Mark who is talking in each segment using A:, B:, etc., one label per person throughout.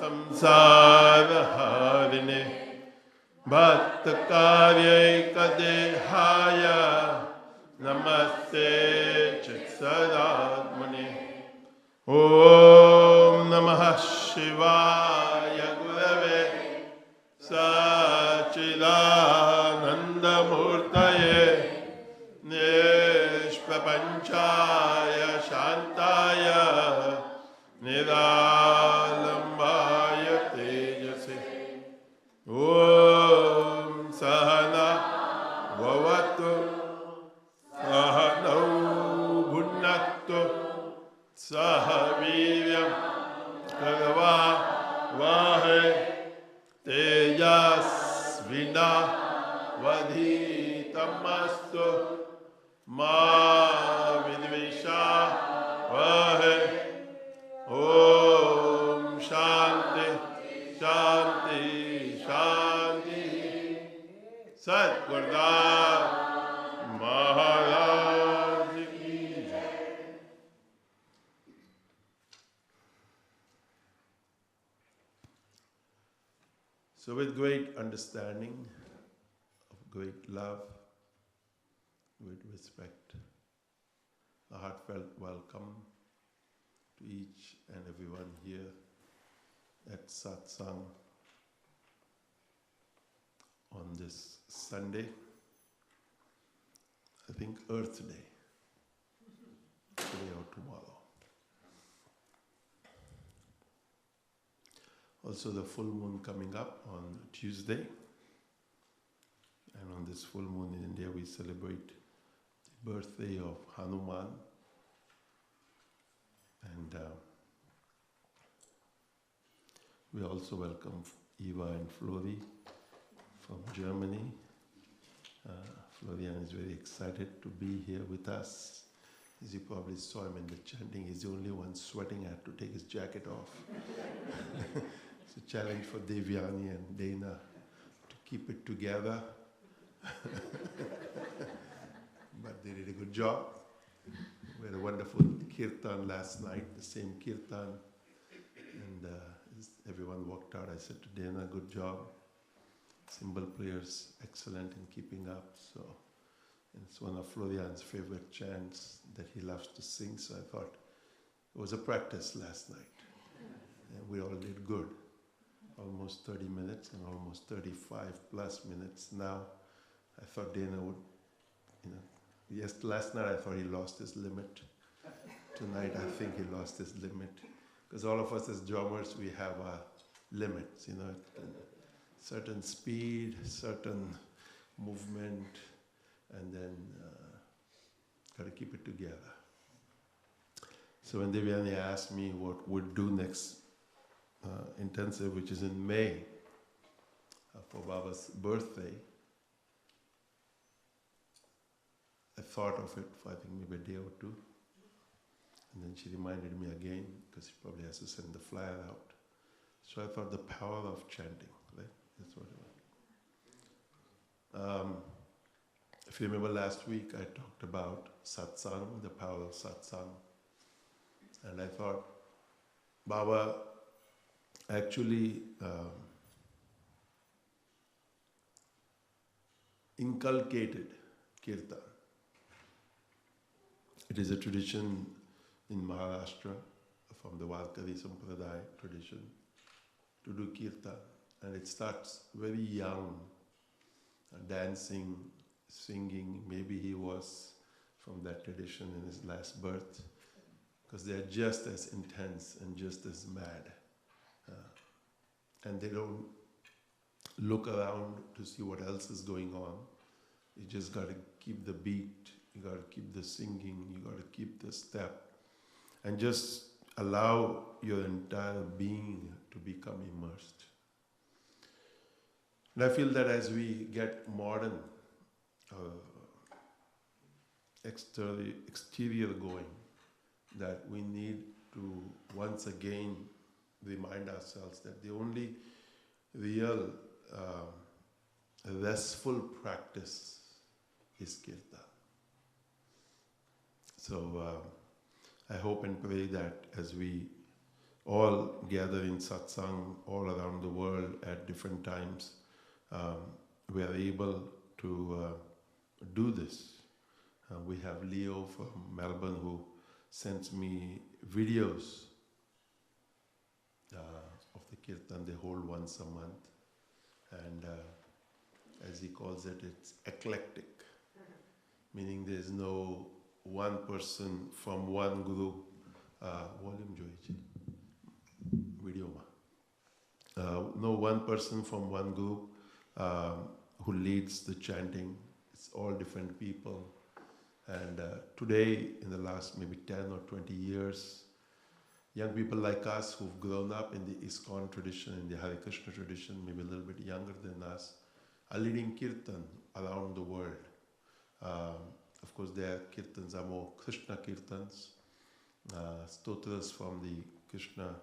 A: samsara-harine bhatta-karyai-kadehaya namaste chitsadatmane. Om Namah Shivaya Gurave Sachidananda Murtaye Nishprapanchaya Shantaya Niralambaya Tejase. Om Sahana Bhavatu Sahanau Bhunnaktu Sahaviryam Karva Vahe Tejasvina Vadhitamastu Ma Vidvisha Vahe. Om Shanti Shanti Shanti. Sat Gurudev Maharaj Ki Jai. So with great understanding, of great love, with respect, a heartfelt welcome to each and everyone here at Satsang on this Sunday, I think Earth Day, today or tomorrow. Also the full moon coming up on Tuesday, and on this full moon in India we celebrate the birthday of Hanuman, and we also welcome Eva and Flori from Germany. Florian is very excited to be here with us. As you probably saw him in the chanting, he's the only one sweating. I had to take his jacket off. It's a challenge for Devyani and Dana to keep it together. But they did a good job. We had a wonderful kirtan last night, the same kirtan. And as everyone walked out, I said to Dana, good job. Cymbal players, excellent in keeping up. So it's one of Florian's favorite chants that he loves to sing. So I thought it was a practice last night. And we all did good. Almost 30 minutes and almost 35 plus minutes now. I thought Dana would, yes, last night I thought he lost his limit. Tonight I think he lost his limit. Because all of us as drummers, we have our limits, certain speed, certain movement, and then got to keep it together. So when Devyani asked me what we'd do next intensive, which is in May, for Baba's birthday, I thought of it for I think maybe a day or two. And then she reminded me again, because she probably has to send the flyer out. So I thought the power of chanting, right? That's what it was. If you remember last week, I talked about Satsang, the power of Satsang. And I thought Baba actually inculcated kirtan. It is a tradition in Maharashtra from the Varkari Sampradaya tradition to do kirtan. And it starts very young, dancing, singing. Maybe he was from that tradition in his last birth, because they're just as intense and just as mad. And they don't look around to see what else is going on. You just got to keep the beat, you got to keep the singing, you got to keep the step, and just allow your entire being to become immersed. And I feel that as we get modern, exterior going, that we need to once again remind ourselves that the only real restful practice is kirtan. So I hope and pray that as we all gather in satsang all around the world at different times, we are able to do this. We have Leo from Melbourne who sends me videos of the kirtan they hold once a month, and as he calls it, it's eclectic, meaning there's no one person from one group. Volume joichi video ma. No one person from one group who leads the chanting. It's all different people. And today, in the last maybe 10 or 20 years, young people like us who've grown up in the ISKCON tradition, in the Hare Krishna tradition, maybe a little bit younger than us, are leading kirtan around the world. Of course, their kirtans are more Krishna kirtans, stotras from the Krishna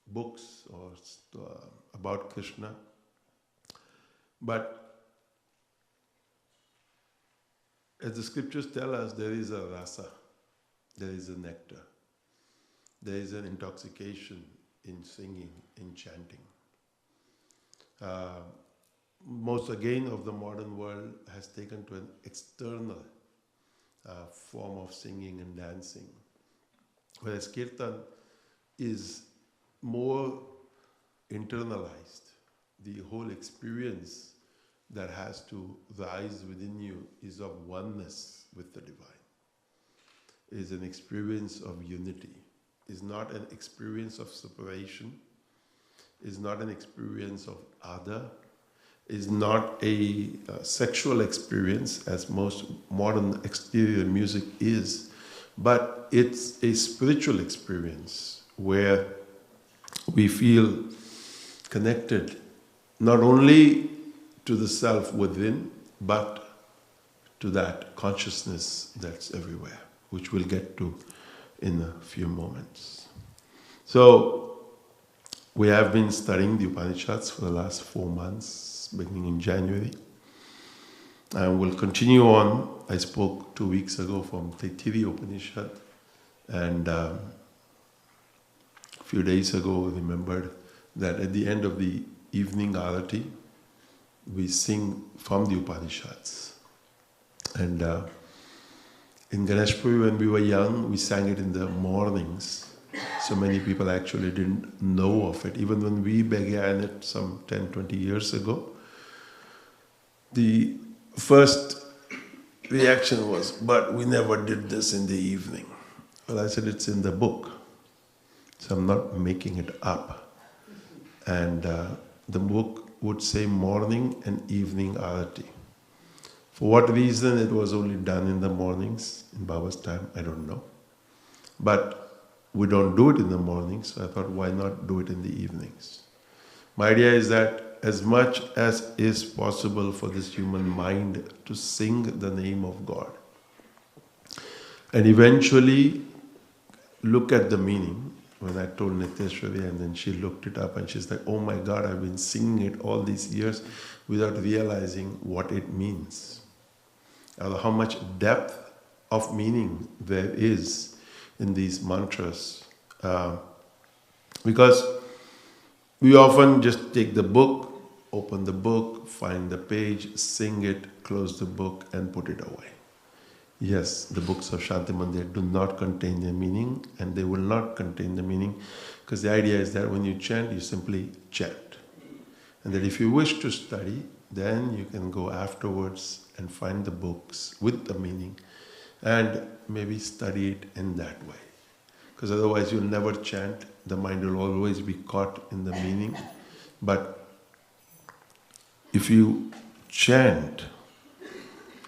A: books or about Krishna. But as the scriptures tell us, there is a rasa, there is a nectar, there is an intoxication in singing, in chanting. Most again of the modern world has taken to an external form of singing and dancing, whereas kirtan is more internalized. The whole experience that has to rise within you is of oneness with the divine, is an experience of unity, is not an experience of separation, is not an experience of other, is not a sexual experience as most modern exterior music is, but it's a spiritual experience where we feel connected not only to the self within, but to that consciousness that's everywhere, which we'll get to in a few moments. So, we have been studying the Upanishads for the last 4 months, beginning in January. And we'll continue on. I spoke 2 weeks ago from Katha Upanishad, and a few days ago remembered that at the end of the evening arati, we sing from the Upanishads. And in Ganeshpuri, when we were young, we sang it in the mornings. So many people actually didn't know of it. Even when we began it some 10, 20 years ago, the first reaction was, but we never did this in the evening. Well, I said, it's in the book. So I'm not making it up. And the book would say morning and evening arati. For what reason it was only done in the mornings in Baba's time, I don't know. But we don't do it in the mornings, so I thought, why not do it in the evenings? My idea is that as much as is possible for this human mind to sing the name of God, and eventually look at the meaning. When I told Niteshwari, and then she looked it up and she's like, oh my God, I've been singing it all these years without realizing what it means. How much depth of meaning there is in these mantras. Because we often just take the book, open the book, find the page, sing it, close the book and put it away. Yes, the books of Shanti Mandir do not contain their meaning, and they will not contain the meaning, because the idea is that when you chant, you simply chant. And that if you wish to study, then you can go afterwards and find the books with the meaning and maybe study it in that way. Because otherwise you'll never chant, the mind will always be caught in the meaning. But if you chant,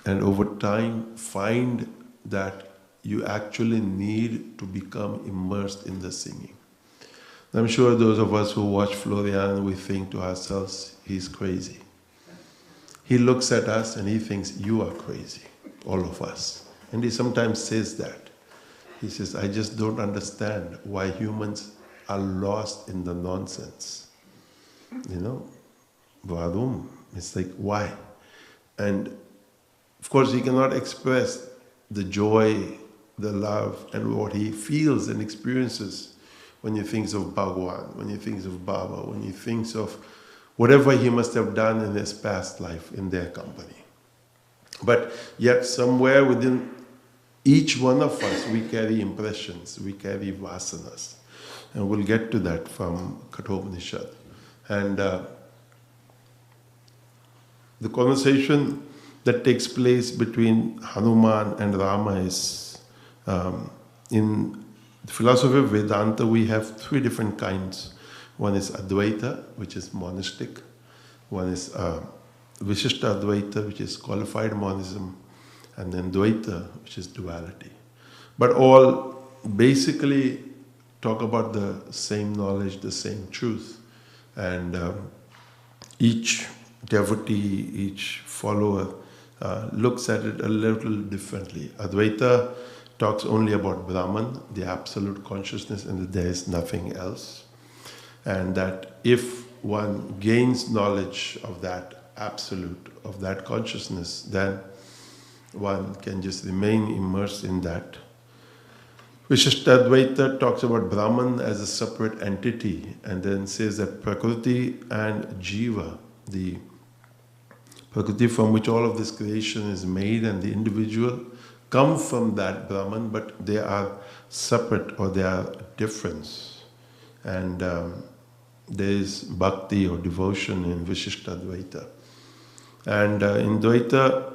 A: and over time find that you actually need to become immersed in the singing. I'm sure those of us who watch Florian, we think to ourselves, he's crazy. He looks at us and he thinks, you are crazy, all of us. And he sometimes says that. He says, I just don't understand why humans are lost in the nonsense. You know, Varum. It's like, why? And of course, he cannot express the joy the love and what he feels and experiences when he thinks of Bhagwan, when he thinks of Baba, when he thinks of whatever he must have done in his past life in their company. But yet somewhere within each one of us, we carry impressions, we carry vasanas. And we'll get to that from Katha Upanishad. And the conversation that takes place between Hanuman and Rama is, in the philosophy of Vedanta, we have three different kinds. One is Advaita, which is monistic. One is Vishishta Advaita, which is qualified monism. And then Dvaita, which is duality. But all basically talk about the same knowledge, the same truth. And each devotee, each follower looks at it a little differently. Advaita talks only about Brahman, the absolute consciousness, and that there is nothing else. And that if one gains knowledge of that absolute, of that consciousness, then one can just remain immersed in that. Vishishtadvaita talks about Brahman as a separate entity and then says that Prakriti and Jiva, the Prakriti from which all of this creation is made and the individual, come from that Brahman, but they are separate or they are different. And there is bhakti or devotion in Vishishtadvaita. And in Dvaita,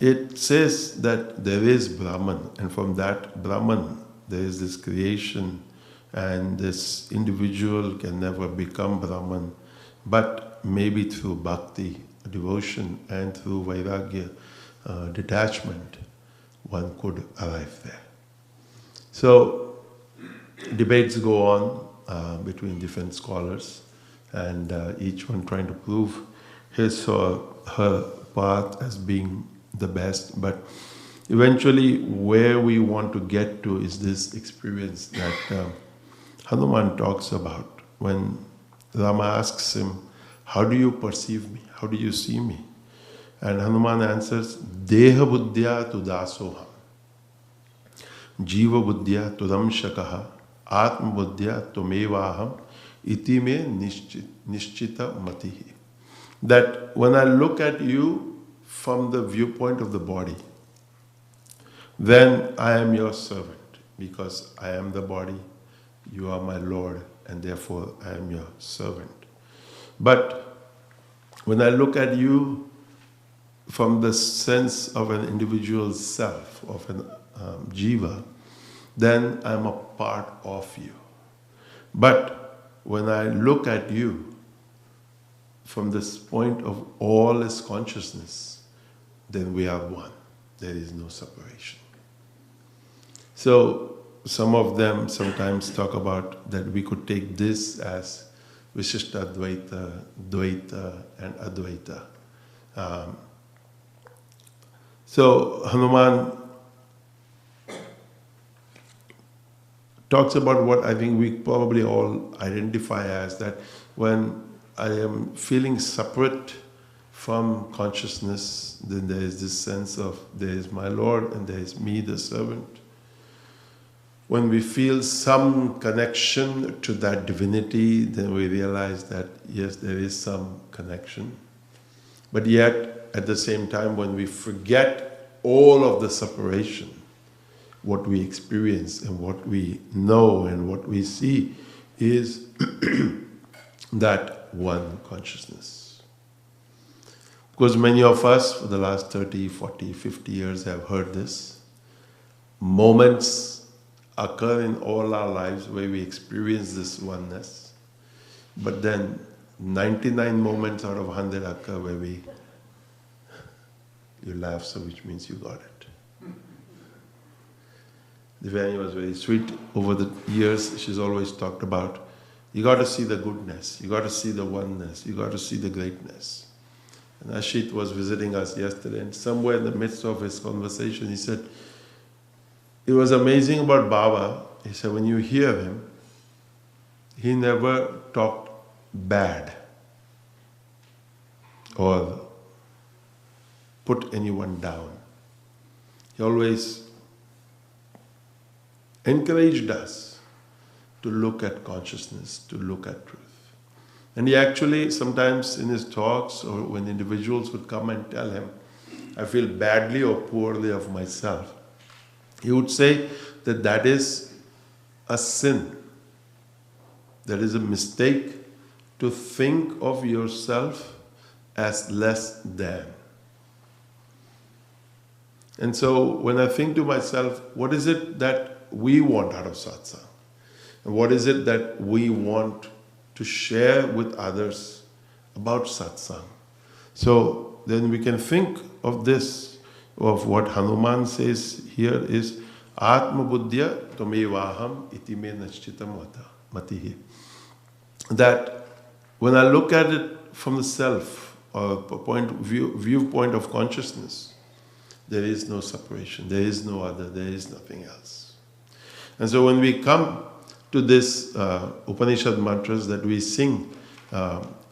A: it says that there is Brahman, and from that Brahman there is this creation, and this individual can never become Brahman, but maybe through bhakti, devotion, and through vairagya, detachment, one could arrive there. So debates go on between different scholars, and each one trying to prove his or her path as being the best, but eventually where we want to get to is this experience that Hanuman talks about when Rama asks him, how do you perceive me? How do you see me? And Hanuman answers, Deha buddhya tudasoham, Jiva buddhya tudam shakaha, Atma buddhya tumevaham, iti me nishchita matihi. That when I look at you from the viewpoint of the body, then I am your servant, because I am the body, you are my Lord, and therefore I am your servant. But when I look at you from the sense of an individual self, of an jiva, then I am a part of you. But when I look at you from this point of all is consciousness, then we are one. There is no separation. So some of them sometimes talk about that we could take this as Vishishtadvaita, Dvaita, and Advaita. So Hanuman talks about what I think we probably all identify as that when I am feeling separate from consciousness, then there is this sense of there is my Lord and there is me, the servant. When we feel some connection to that divinity, then we realize that yes, there is some connection. But yet, at the same time, when we forget all of the separation, what we experience and what we know and what we see is that one consciousness. Because many of us for the last 30, 40, 50 years have heard this. Moments occur in all our lives where we experience this oneness. But then 99 moments out of 100 occur where you laugh, so which means you got it. Divani was very sweet. Over the years, she's always talked about, you got to see the goodness, you got to see the oneness, you got to see the greatness. And Ashit was visiting us yesterday, and somewhere in the midst of his conversation, he said, it was amazing about Baba. He said, when you hear him, he never talked bad or put anyone down. He always encouraged us to look at consciousness, to look at truth. And he actually, sometimes in his talks or when individuals would come and tell him, I feel badly or poorly of myself, he would say that that is a sin. That is a mistake to think of yourself as less than. And so when I think to myself, what is it that we want out of satsang? And what is it that we want to share with others about satsang? So then we can think of this, of what Hanuman says here is, Atma buddhya tamevaham iti me nachchitam matihi. That when I look at it from the self, or viewpoint of consciousness, there is no separation, there is no other, there is nothing else. And so when we come to this Upanishad mantras that we sing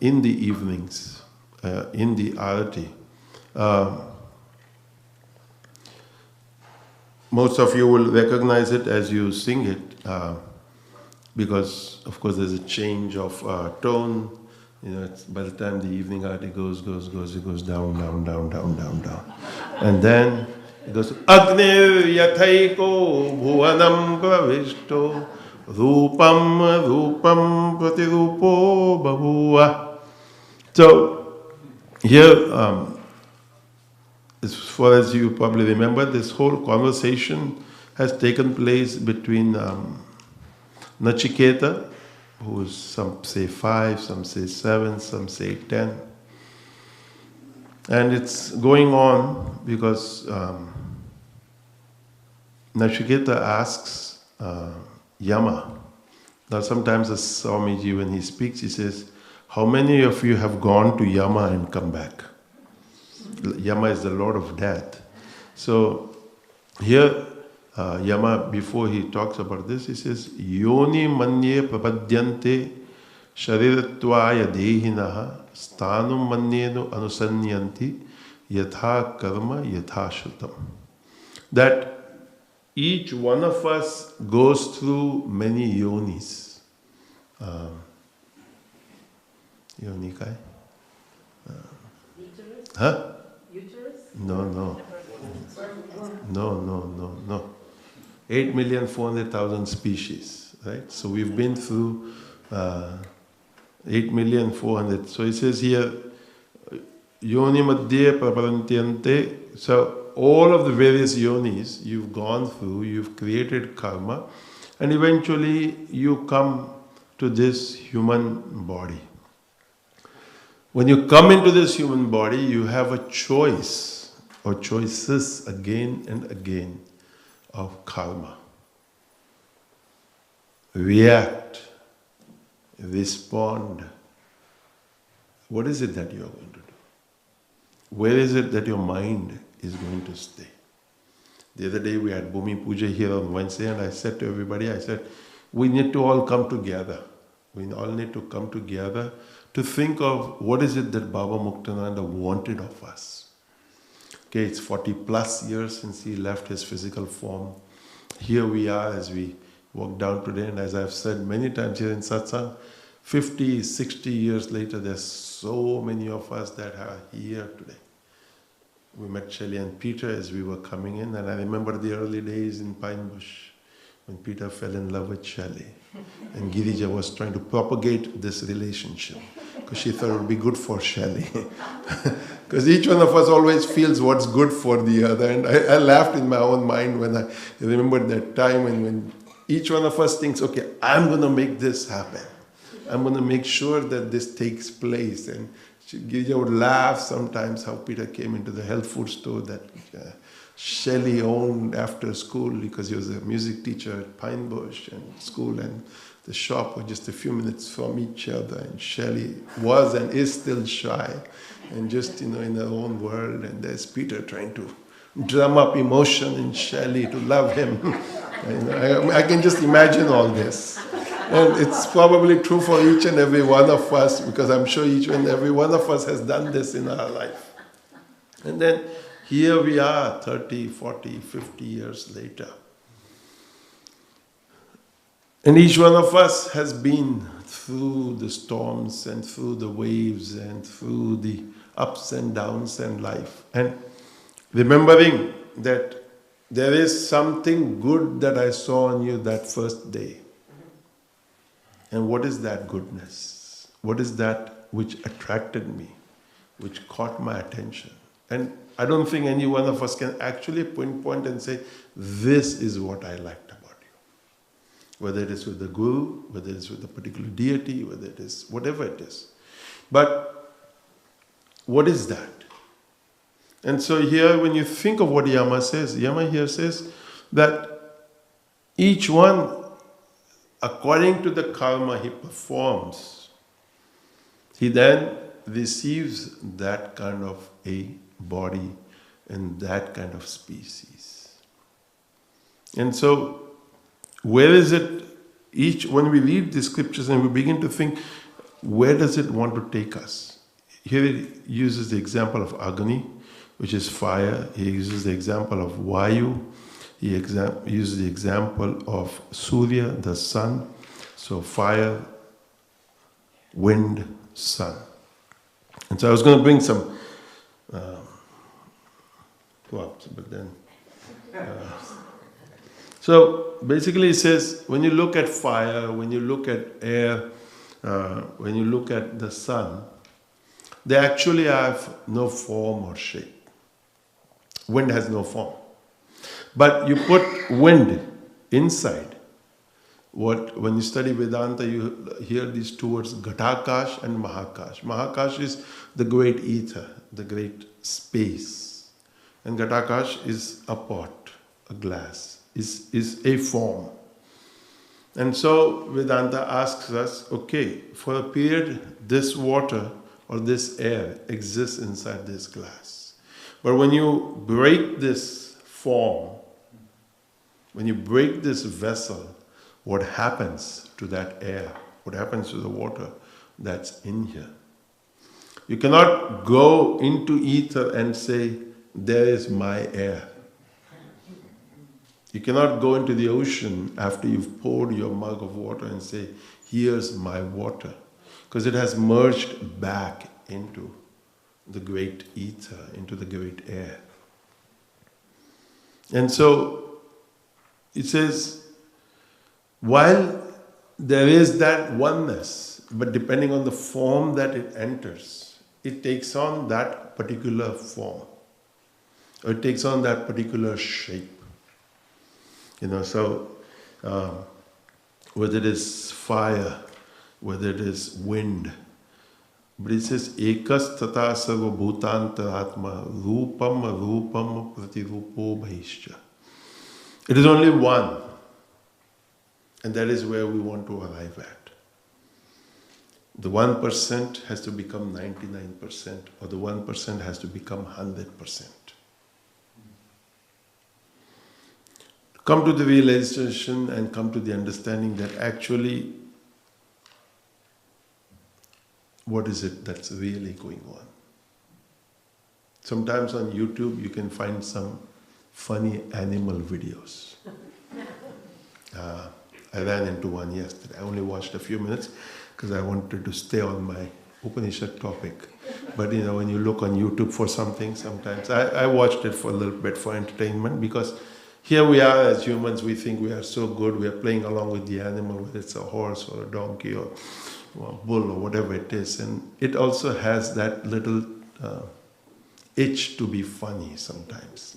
A: in the evenings, in the arati, most of you will recognize it as you sing it, because of course there's a change of tone. You know, by the time the evening arati goes, it goes down, down. And then it goes, Agnir yathaiko bhuvanam pravishto rupam pratirupo bhavuva. So here, as far as you probably remember, this whole conversation has taken place between Nachiketa, who is, some say 5, some say 7, some say 10. And it's going on because Nachiketa asks Yama. Now sometimes as Swamiji, when he speaks, he says, how many of you have gone to Yama and come back? Yama is the Lord of Death. So here, Yama, before he talks about this, he says, Yoni manye prapadyante sharirattvaya dehinaha sthanum manyenu anusanyanti yatha karma yatha shrutam. That each one of us goes through many yonis. Yoni kai?
B: Uterus?
A: Huh?
B: Uterus?
A: No. 8,400,000 species, right? So we've been through 8,400,000. So it says here, Yoni madhye praparantyante. So all of the various yonis you've gone through, you've created karma, and eventually you come to this human body. When you come into this human body, you have a choice, or choices again and again, of karma. React, respond. What is it that you are going to do? Where is it that your mind is going to stay? The other day we had Bhumi Puja here on Wednesday, and I said to everybody, I said, we need to all come together. We all need to come together to think of what is it that Baba Muktananda wanted of us. Okay, it's 40 plus years since he left his physical form. Here we are as we walk down today, and as I've said many times here in Satsang, 50, 60 years later, there's so many of us that are here today. We met Shelley and Peter as we were coming in, and I remember the early days in Pine Bush when Peter fell in love with Shelley. And Girija was trying to propagate this relationship because she thought it would be good for Shelley. Because each one of us always feels what's good for the other. And I laughed in my own mind when I remembered that time when each one of us thinks, okay, I'm going to make this happen. I'm going to make sure that this takes place. And Girija would laugh sometimes how Peter came into the health food store that Shelley owned after school because he was a music teacher at Pine Bush and school, and the shop was just a few minutes from each other, and Shelley was and is still shy and just in her own world, and there's Peter trying to drum up emotion in Shelley to love him. I can just imagine all this. And it's probably true for each and every one of us, because I'm sure each and every one of us has done this in our life. And then here we are, 30, 40, 50 years later. And each one of us has been through the storms and through the waves and through the ups and downs in life. And remembering that there is something good that I saw on you that first day. And what is that goodness? What is that which attracted me, which caught my attention? And I don't think any one of us can actually pinpoint and say, this is what I liked about you. Whether it is with the Guru, whether it is with a particular deity, whether it is whatever it is. But what is that? And so here, when you think of what Yama says, Yama here says that each one, according to the karma he performs, he then receives that kind of a body and that kind of species. And so, where is it, when we read the scriptures and we begin to think, where does it want to take us? Here it uses the example of Agni, which is fire. He uses the example of Vayu. He uses the example of Surya, the sun. So fire, wind, sun. And so I was going to bring some props, but then... So basically it says, when you look at fire, when you look at air, when you look at the sun, they actually have no form or shape. Wind has no form. But you put wind inside. When you study Vedanta, you hear these two words, Ghatakash and Mahakash. Mahakash is the great ether, the great space. And Ghatakash is a pot, a glass, is a form. And so Vedanta asks us, okay, for a period, this water or this air exists inside this glass. But when you break this form, when you break this vessel, what happens to that air? What happens to the water that's in here? You cannot go into ether and say, there is my air. You cannot go into the ocean after you've poured your mug of water and say, here's my water. Because it has merged back into the great ether, into the great air. And so it says, while there is that oneness, but depending on the form that it enters, it takes on that particular form, or it takes on that particular shape. So whether it is fire, whether it is wind, but it says, Ekas tata sarva bhutantaratma rupam rupam pratirupo bhaishya. It is only one. And that is where we want to arrive at. The 1% has to become 99%, or the 1% has to become 100%. Come to the realization and come to the understanding that actually, what is it that's really going on? Sometimes on YouTube you can find some funny animal videos. I ran into one yesterday. I only watched a few minutes because I wanted to stay on my Upanishad topic. But when you look on YouTube for something, sometimes I watched it for a little bit for entertainment, because here we are as humans, we think we are so good, we are playing along with the animal, whether it's a horse or a donkey or a bull or whatever it is. And it also has that little itch to be funny sometimes,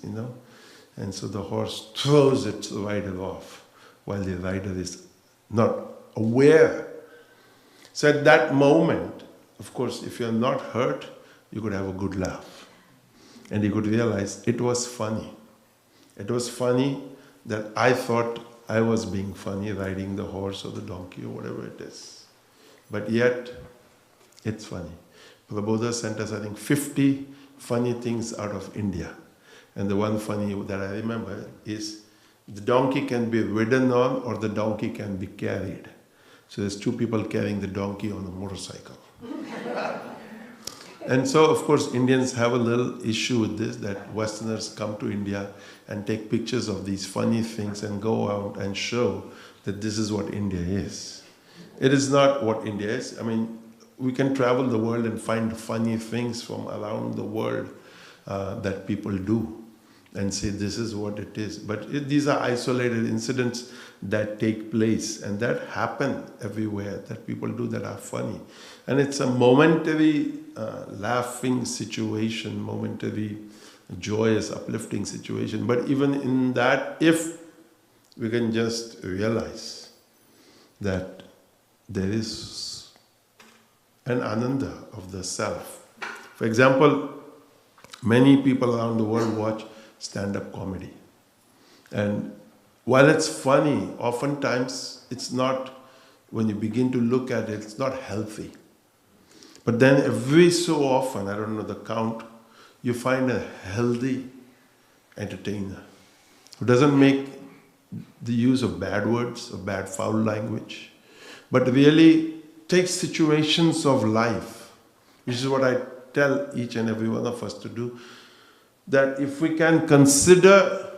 A: And so the horse throws its rider off while the rider is not aware. So at that moment, of course, if you're not hurt, you could have a good laugh. And you could realize it was funny. It was funny that I thought I was being funny riding the horse or the donkey or whatever it is. But yet, it's funny. Prabodha sent us, I think, 50 funny things out of India. And the one funny that I remember is the donkey can be ridden on or the donkey can be carried. So there's two people carrying the donkey on a motorcycle. And so, of course, Indians have a little issue with this, that Westerners come to India and take pictures of these funny things and go out and show that this is what India is. It is not what India is. I mean, we can travel the world and find funny things from around the world that people do and say this is what it is. But these are isolated incidents that take place and that happen everywhere, that people do that are funny. And it's a momentary laughing situation, momentary joyous, uplifting situation. But even in that, if we can just realize that there is an ananda of the self. For example, many people around the world watch stand-up comedy. And while it's funny, oftentimes it's not, when you begin to look at it, it's not healthy. But then every so often, I don't know the count, you find a healthy entertainer who doesn't make the use of bad words or bad foul language, but really takes situations of life, which is what I tell each and every one of us to do, that if we can consider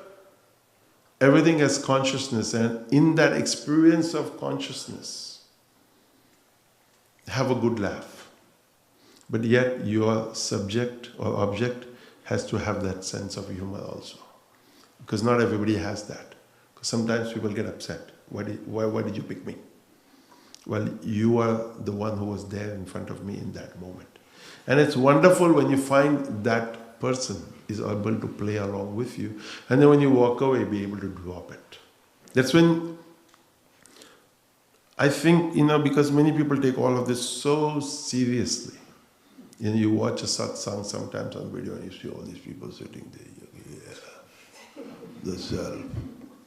A: everything as consciousness, and in that experience of consciousness, have a good laugh. But yet your subject or object has to have that sense of humor also. Because not everybody has that. Because sometimes people get upset. Why did you pick me? Well, you are the one who was there in front of me in that moment. And it's wonderful when you find that person is able to play along with you. And then when you walk away, be able to drop it. That's when I think, because many people take all of this so seriously. You watch a satsang sometimes on video and you see all these people sitting there. The self,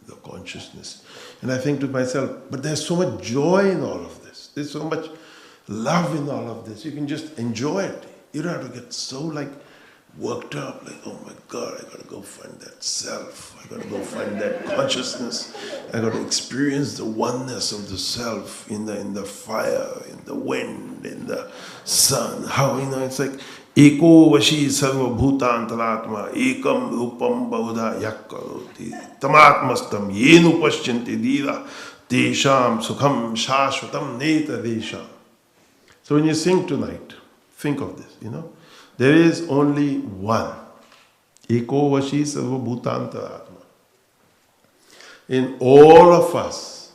A: the consciousness. And I think to myself, but there's so much joy in all of this. There's so much love in all of this. You can just enjoy it. You don't have to get so worked up, oh my God, I gotta go find that self. I gotta go find that consciousness. I gotta experience the oneness of the self in the fire, in the wind, in the sun. How, it's like, eko vashi sarva bhutantaratma ekam rupam bahudha yakkaroti tamatmastam yenu paschyanti dhira tesham sukham shashvatam neta desham. So when you sing tonight, think of this, There is only one. Eko vashi sarva bhutantaratma. In all of us,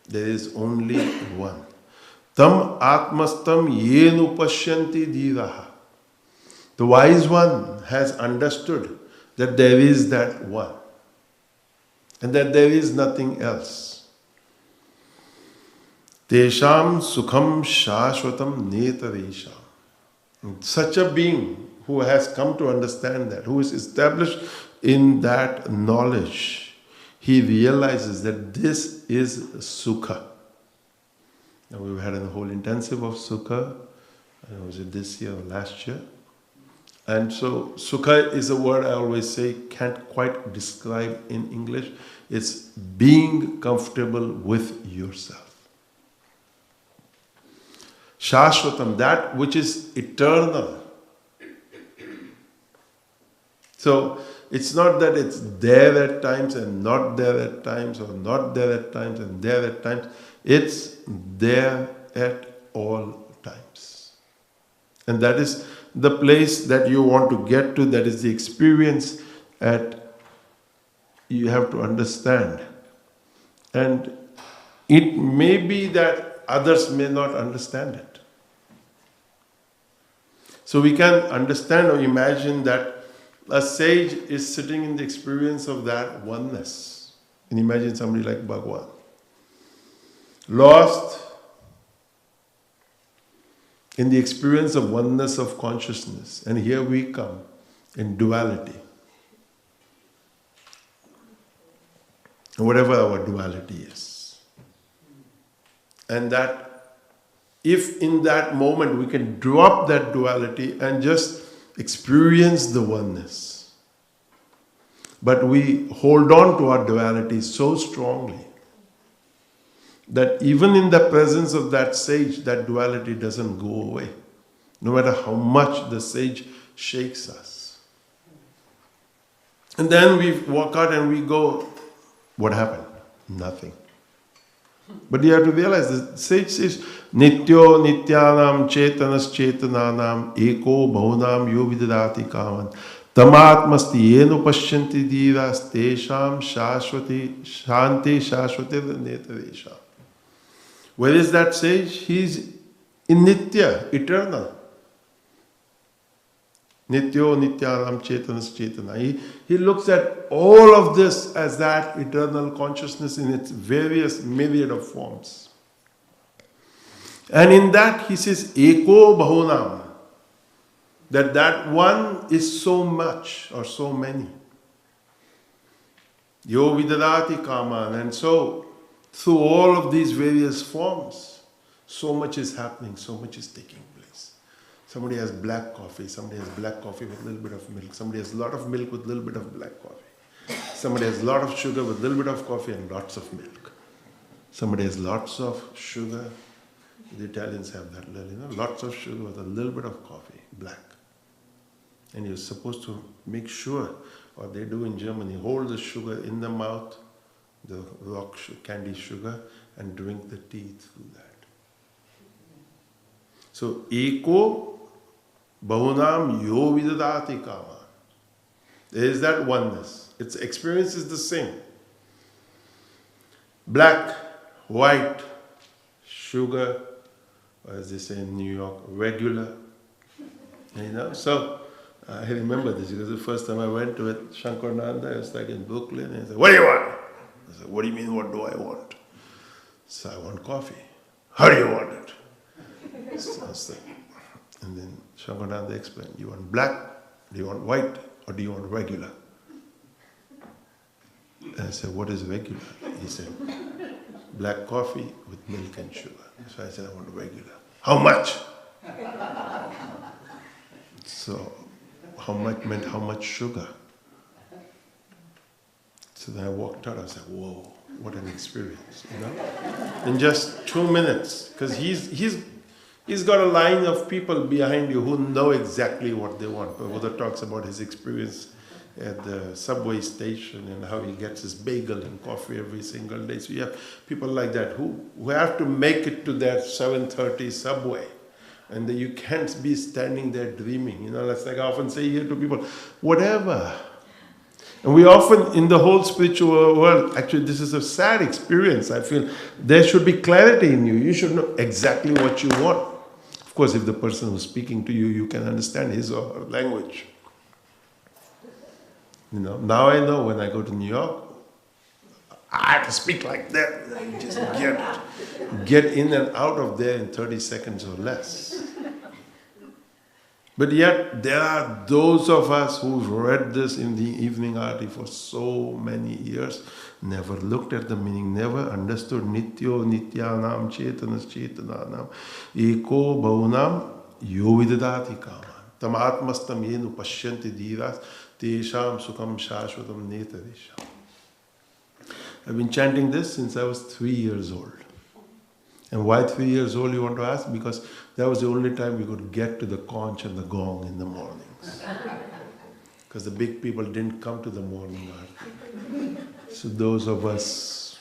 A: there is only one. Tam atmastam yenu paschyanti dhiraha. The wise one has understood that there is that one. And that there is nothing else. Tesham sukham shashvatam netaresham. Such a being who has come to understand that, who is established in that knowledge, he realizes that this is sukha. Now we've had a whole intensive of sukha, was it this year or last year? And so sukha is a word I always say can't quite describe in English. It's being comfortable with yourself. Shashvatam, that which is eternal. So it's not that it's there at times and not there at times, or not there at times and there at times. It's there at all times. And that is the place that you want to get to, that is the experience you have to understand. And it may be that others may not understand it. So we can understand or imagine that a sage is sitting in the experience of that oneness. And imagine somebody like Bhagavan, lost in the experience of oneness of consciousness. And here we come in duality. Whatever our duality is. And that if in that moment we can drop that duality and just experience the oneness. But we hold on to our duality so strongly that even in the presence of that sage, that duality doesn't go away. No matter how much the sage shakes us. And then we walk out and we go, what happened? Nothing. But you have to realize the sage says, Nityo nityanam chetanas chetananam eko bhunam yo vidadati kaman tamatmasti yeno pashyanti dhiras tesham shashvati shanti shashvati netavesha. Where is that sage? He's in Nitya, eternal. Nityo nityanam chetanas chetana. He looks at all of this as that eternal consciousness in its various myriad of forms. And in that he says, Eko Bahunam, that one is so much or so many. Yo Vidadati Kaman. And so, through all of these various forms, so much is happening, so much is taking place. Somebody has black coffee, somebody has black coffee with a little bit of milk, somebody has a lot of milk with a little bit of black coffee. Somebody has a lot of sugar with a little bit of coffee and lots of milk. Somebody has lots of sugar. The Italians have that little, lots of sugar with a little bit of coffee, black. And you're supposed to make sure, or they do in Germany, hold the sugar in the mouth, the rock candy sugar, and drink the tea through that. So, Eko Bahunam Yo Vidadati Kama. There is that oneness. Its experience is the same. Black, white, sugar, or as they say in New York, regular. So I remember this because the first time I went to it, Shankarananda, I was like in Brooklyn, and he said, "What do you want?" I said, "What do you mean, what do I want?" So I want coffee. How do you want it? So I was like, and then Shankarananda explained, "You want black, do you want white, or do you want regular?" And I said, "What is regular?" He said, "Black coffee with milk and sugar." So I said, "I want regular." "How much?" So how much meant how much sugar. So then I walked out, I was like, whoa, what an experience, In just 2 minutes. Because he's got a line of people behind you who know exactly what they want. Prabhupada talks about his experience at the subway station and how he gets his bagel and coffee every single day. So you have people like that who have to make it to their 7:30 subway. And you can't be standing there dreaming. That's like I often say here to people, whatever. And we often, in the whole spiritual world, actually this is a sad experience. I feel there should be clarity in you. You should know exactly what you want. Of course, if the person who's speaking to you, you can understand his or her language. Now I know when I go to New York, I have to speak like that. I just get in and out of there in 30 seconds or less. But yet, there are those of us who've read this in the evening arti for so many years, never looked at the meaning, never understood Nityo Nityanam Chetanas Chetananam Eko Bhunam Yo Vidadati Kaman Tam Atmastam Yenu Pashyanti Dhiras Tesham Sukham Shashvatam Netavesha. I've been chanting this since I was 3 years old. And why 3 years old, you want to ask? Because that was the only time we could get to the conch and the gong in the mornings. Because the big people didn't come to the morning arti. So those of us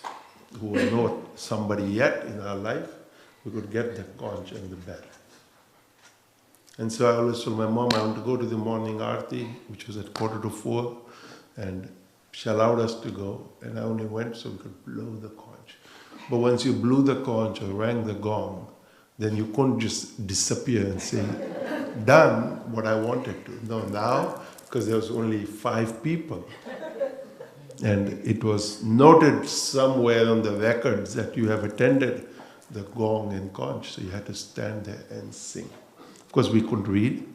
A: who were not somebody yet in our life, we could get the conch and the bell. And so I always told my mom I want to go to the morning arti, which was at 3:45, and she allowed us to go, and I only went so we could blow the conch. But once you blew the conch or rang the gong, then you couldn't just disappear and say, done what I wanted to. No, now, because there was only 5 people, and it was noted somewhere on the records that you have attended the gong and conch, so you had to stand there and sing. Of course, we couldn't read,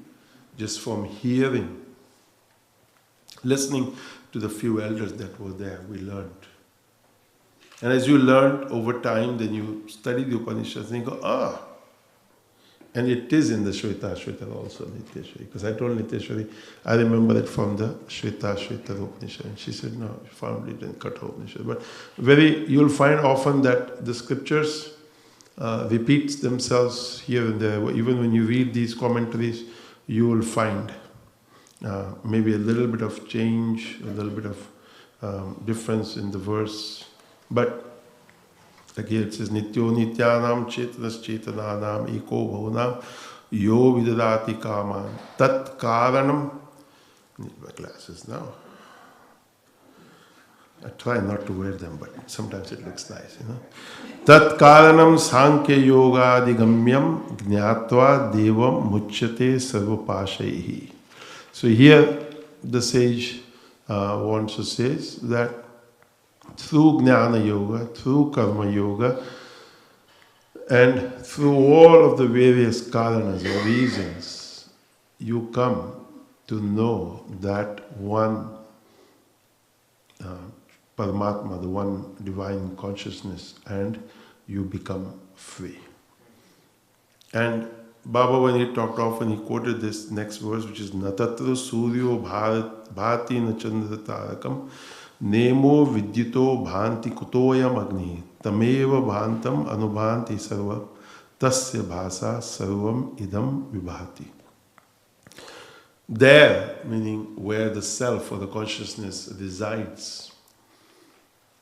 A: just from hearing, listening to the few elders that were there, we learned. And as you learned over time, then you study the Upanishads and you go, and it is in the Shweta also, Nityeshwari. Because I told Nityeshwari, I remember it from the Shweta Upanishad. And she said, no, she found it in Katha Upanishad. But you'll find often that the scriptures repeat themselves here and there. Even when you read these commentaries, you will find maybe a little bit of change, a little bit of difference in the verse. But Like here it says, Nityo Nityanam Chetanas Chetananam Eko Bhavanam Yo Vidadati Kaman Tat Karanam. I need my glasses now. I try not to wear them, but sometimes it looks nice, Tat Karanam Sankhya Yoga Digamyam Gnatva Devam Muchyate Sarvapashaihi. So here the sage wants to say that through Jnana Yoga, through Karma Yoga, and through all of the various karanas or reasons, you come to know that one Paramatma, the one divine consciousness, and you become free. And Baba, when he talked often, he quoted this next verse, which is Natatra Suryo Bhati Nachandra Tarakam Nemo Vidyito Bhanti Kutoyam Agni Tameva Bhantam Anubhanti Sarva Tasya Bhasa Sarvam Idam Vibhati. There, meaning where the self or the consciousness resides,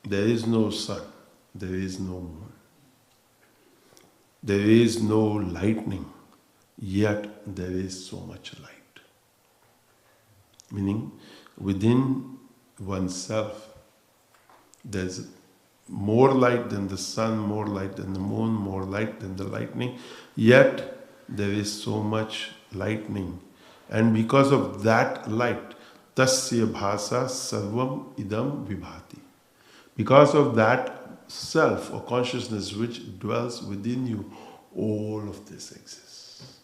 A: there is no sun, there is no moon, there is no lightning, yet there is so much light. Meaning, within oneself, there's more light than the sun, more light than the moon, more light than the lightning, yet there is so much lightning. And because of that light, tasya bhasa sarvam idam vibhati. Because of that self or consciousness which dwells within you, all of this exists.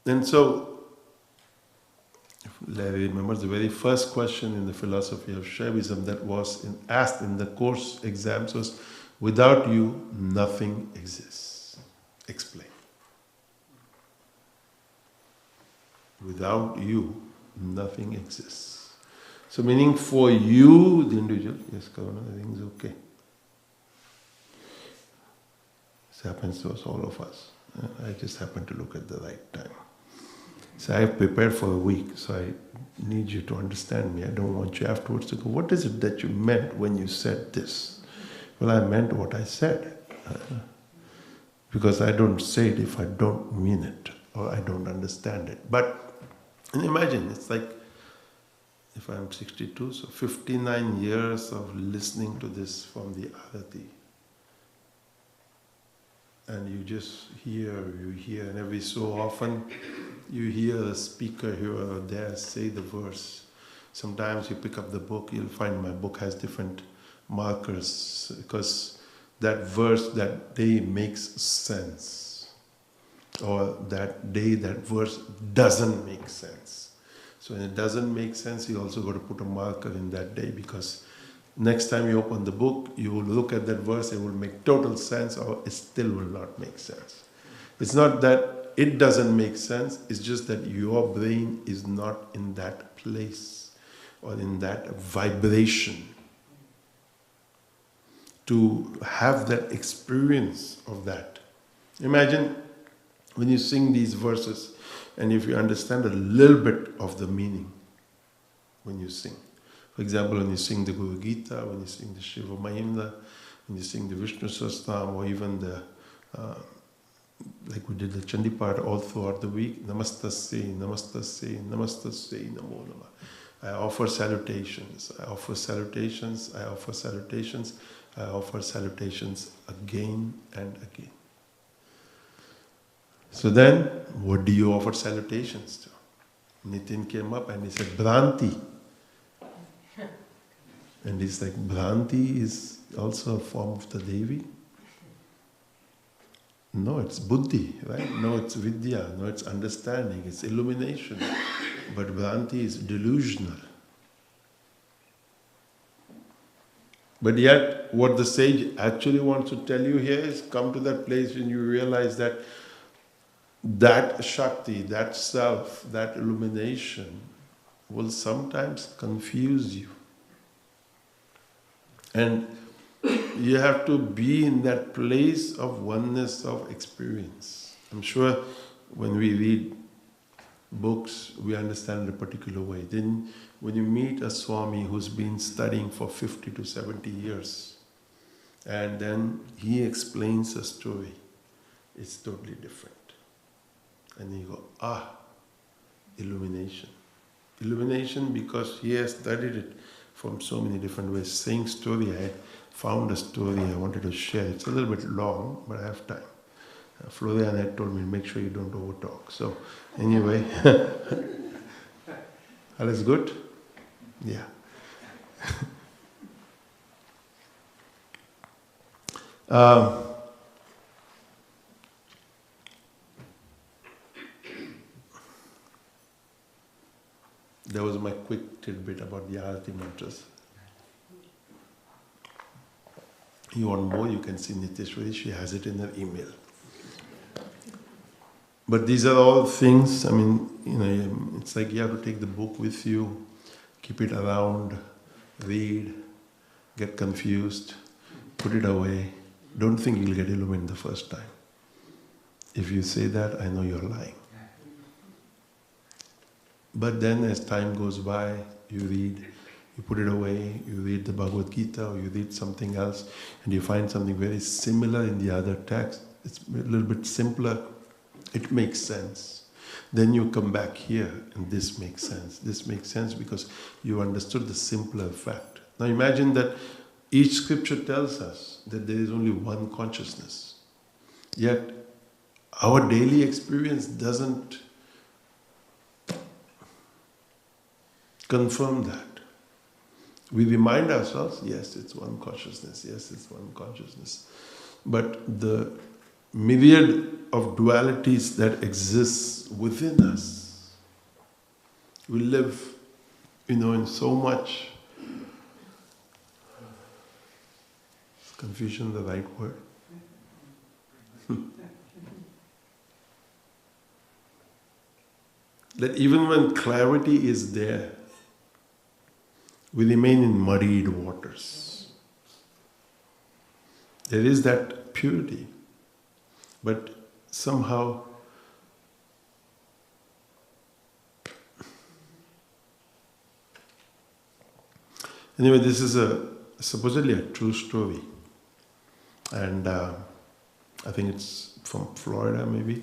A: And so, if Larry remembers the very first question in the philosophy of Shaivism that was asked in the course exams was, without you, nothing exists. Explain. Without you, nothing exists. So meaning for you, the individual, yes, Karuna, everything's okay. This happens to us, all of us. I just happen to look at the right time. So I have prepared for a week, so I need you to understand me. I don't want you afterwards to go, what is it that you meant when you said this? Well, I meant what I said. Because I don't say it if I don't mean it, or I don't understand it. But and imagine, it's like, if I'm 62, so 59 years of listening to this from the Arati. And you just hear, and every so often you hear a speaker here or there say the verse. Sometimes you pick up the book, you'll find my book has different markers, because that verse that day makes sense. Or that day, that verse doesn't make sense. So when it doesn't make sense, you also got to put a marker in that day, because next time you open the book, you will look at that verse, it will make total sense, or it still will not make sense. It's not that it doesn't make sense, it's just that your brain is not in that place or in that vibration to have that experience of that. Imagine when you sing these verses, and if you understand a little bit of the meaning when you sing. For example, when you sing the Guru Gita, when you sing the Shiva Mahimna, when you sing the Vishnu Sahasranam, or even the, like we did the Chandi part all throughout the week, Namastasya, Namastasya, Namastasya, Namo Namah. I offer salutations, I offer salutations, I offer salutations, I offer salutations again and again. So then, what do you offer salutations to? Nitin came up and he said, Bhranti. And he's like, Bhranti is also a form of the Devi? No, it's Buddhi, right? No, it's Vidya. No, it's understanding. It's illumination. But Bhranti is delusional. But yet, what the sage actually wants to tell you here is come to that place when you realize that that Shakti, that self, that illumination will sometimes confuse you. And you have to be in that place of oneness of experience. I'm sure when we read books, we understand it a particular way. Then when you meet a Swami who's been studying for 50 to 70 years, and then he explains a story, it's totally different. And you go, illumination. Illumination because he has studied it from so many different ways. Saying story, I found a story I wanted to share. It's a little bit long, but I have time. Florian had told me, make sure you don't overtalk. So, anyway, all is good? Yeah. That was my quick tidbit about the Arati mantras. You want more, you can see Niteshwari, she has it in her email. But these are all things, it's like you have to take the book with you, keep it around, read, get confused, put it away. Don't think you'll get illumined the first time. If you say that, I know you're lying. But then as time goes by, you read, you put it away, you read the Bhagavad Gita or you read something else and you find something very similar in the other text. It's a little bit simpler. It makes sense. Then you come back here and this makes sense. This makes sense because you understood the simpler fact. Now imagine that each scripture tells us that there is only one consciousness. Yet our daily experience doesn't confirm that. We remind ourselves, yes, it's one consciousness, yes, it's one consciousness. But the myriad of dualities that exists within us, we live, in so much, is confusion the right word? That even when clarity is there, we remain in muddied waters. There is that purity, but somehow anyway, this is supposedly a true story, and I think it's from Florida maybe,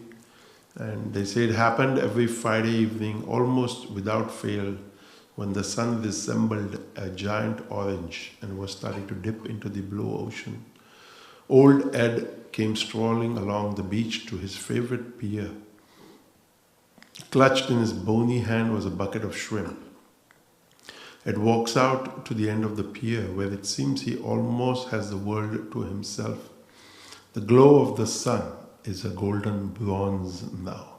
A: and they say it happened every Friday evening almost without fail when the sun resembled a giant orange and was starting to dip into the blue ocean. Old Ed came strolling along the beach to his favorite pier. Clutched in his bony hand was a bucket of shrimp. Ed walks out to the end of the pier where it seems he almost has the world to himself. The glow of the sun is a golden bronze now.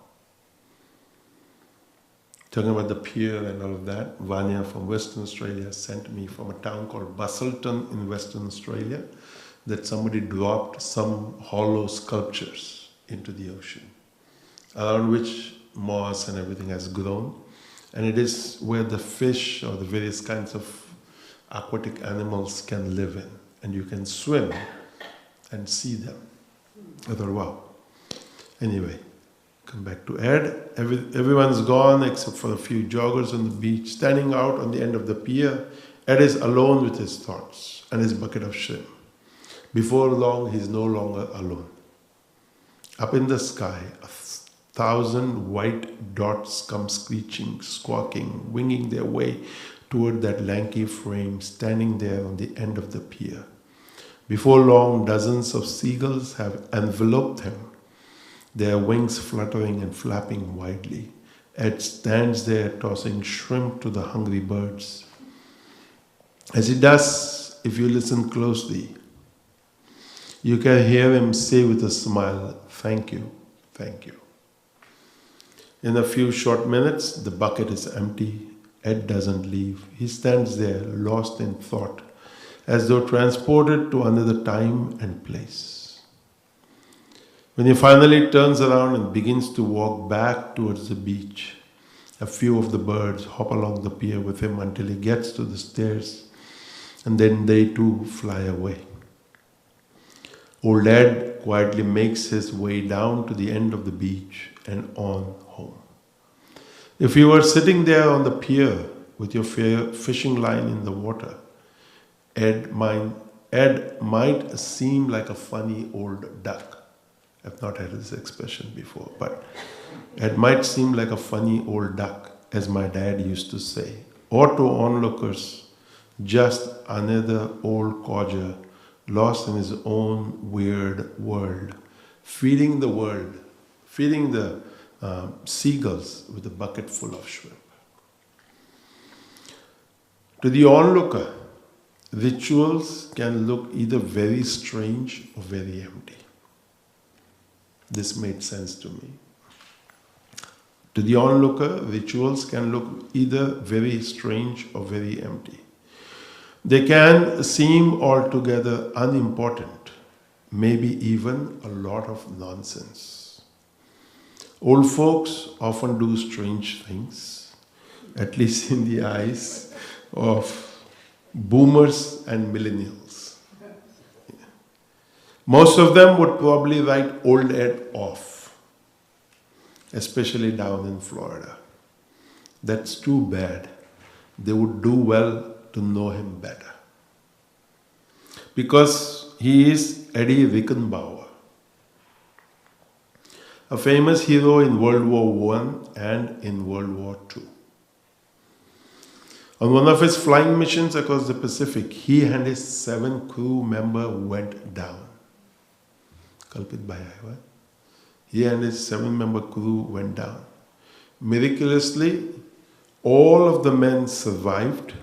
A: Talking about the pier and all of that, Vanya from Western Australia sent me from a town called Bustleton in Western Australia that somebody dropped some hollow sculptures into the ocean, around which moss and everything has grown. And it is where the fish or the various kinds of aquatic animals can live in. And you can swim and see them. I thought, wow. Anyway, come back to Ed. Everyone's gone except for a few joggers on the beach. Standing out on the end of the pier, Ed is alone with his thoughts and his bucket of shrimp. Before long, he's no longer alone. Up in the sky, 1,000 white dots come screeching, squawking, winging their way toward that lanky frame standing there on the end of the pier. Before long, dozens of seagulls have enveloped him, their wings fluttering and flapping widely. Ed stands there tossing shrimp to the hungry birds. As he does, if you listen closely, you can hear him say with a smile, "Thank you, thank you." In a few short minutes, the bucket is empty. Ed doesn't leave. He stands there, lost in thought, as though transported to another time and place. When he finally turns around and begins to walk back towards the beach, a few of the birds hop along the pier with him until he gets to the stairs, and then they too fly away. Old Ed quietly makes his way down to the end of the beach and on home. If you were sitting there on the pier with your fishing line in the water, Ed might seem like a funny old duck. I've not heard this expression before, but Ed might seem like a funny old duck, as my dad used to say, or to onlookers, just another old codger lost in his own weird world, feeding the seagulls with a bucket full of shrimp. To the onlooker, rituals can look either very strange or very empty. This made sense to me. To the onlooker, rituals can look either very strange or very empty. They can seem altogether unimportant, maybe even a lot of nonsense. Old folks often do strange things, at least in the eyes of boomers and millennials. Most of them would probably write old Ed off, especially down in Florida. That's too bad. They would do well to know him better. Because he is Eddie Rickenbacker, a famous hero in World War I and in World War II. On one of his flying missions across the Pacific, he and his 7 crew members went down. Kalpit Bhai, what? He and his 7-member crew went down. Miraculously, all of the men survived,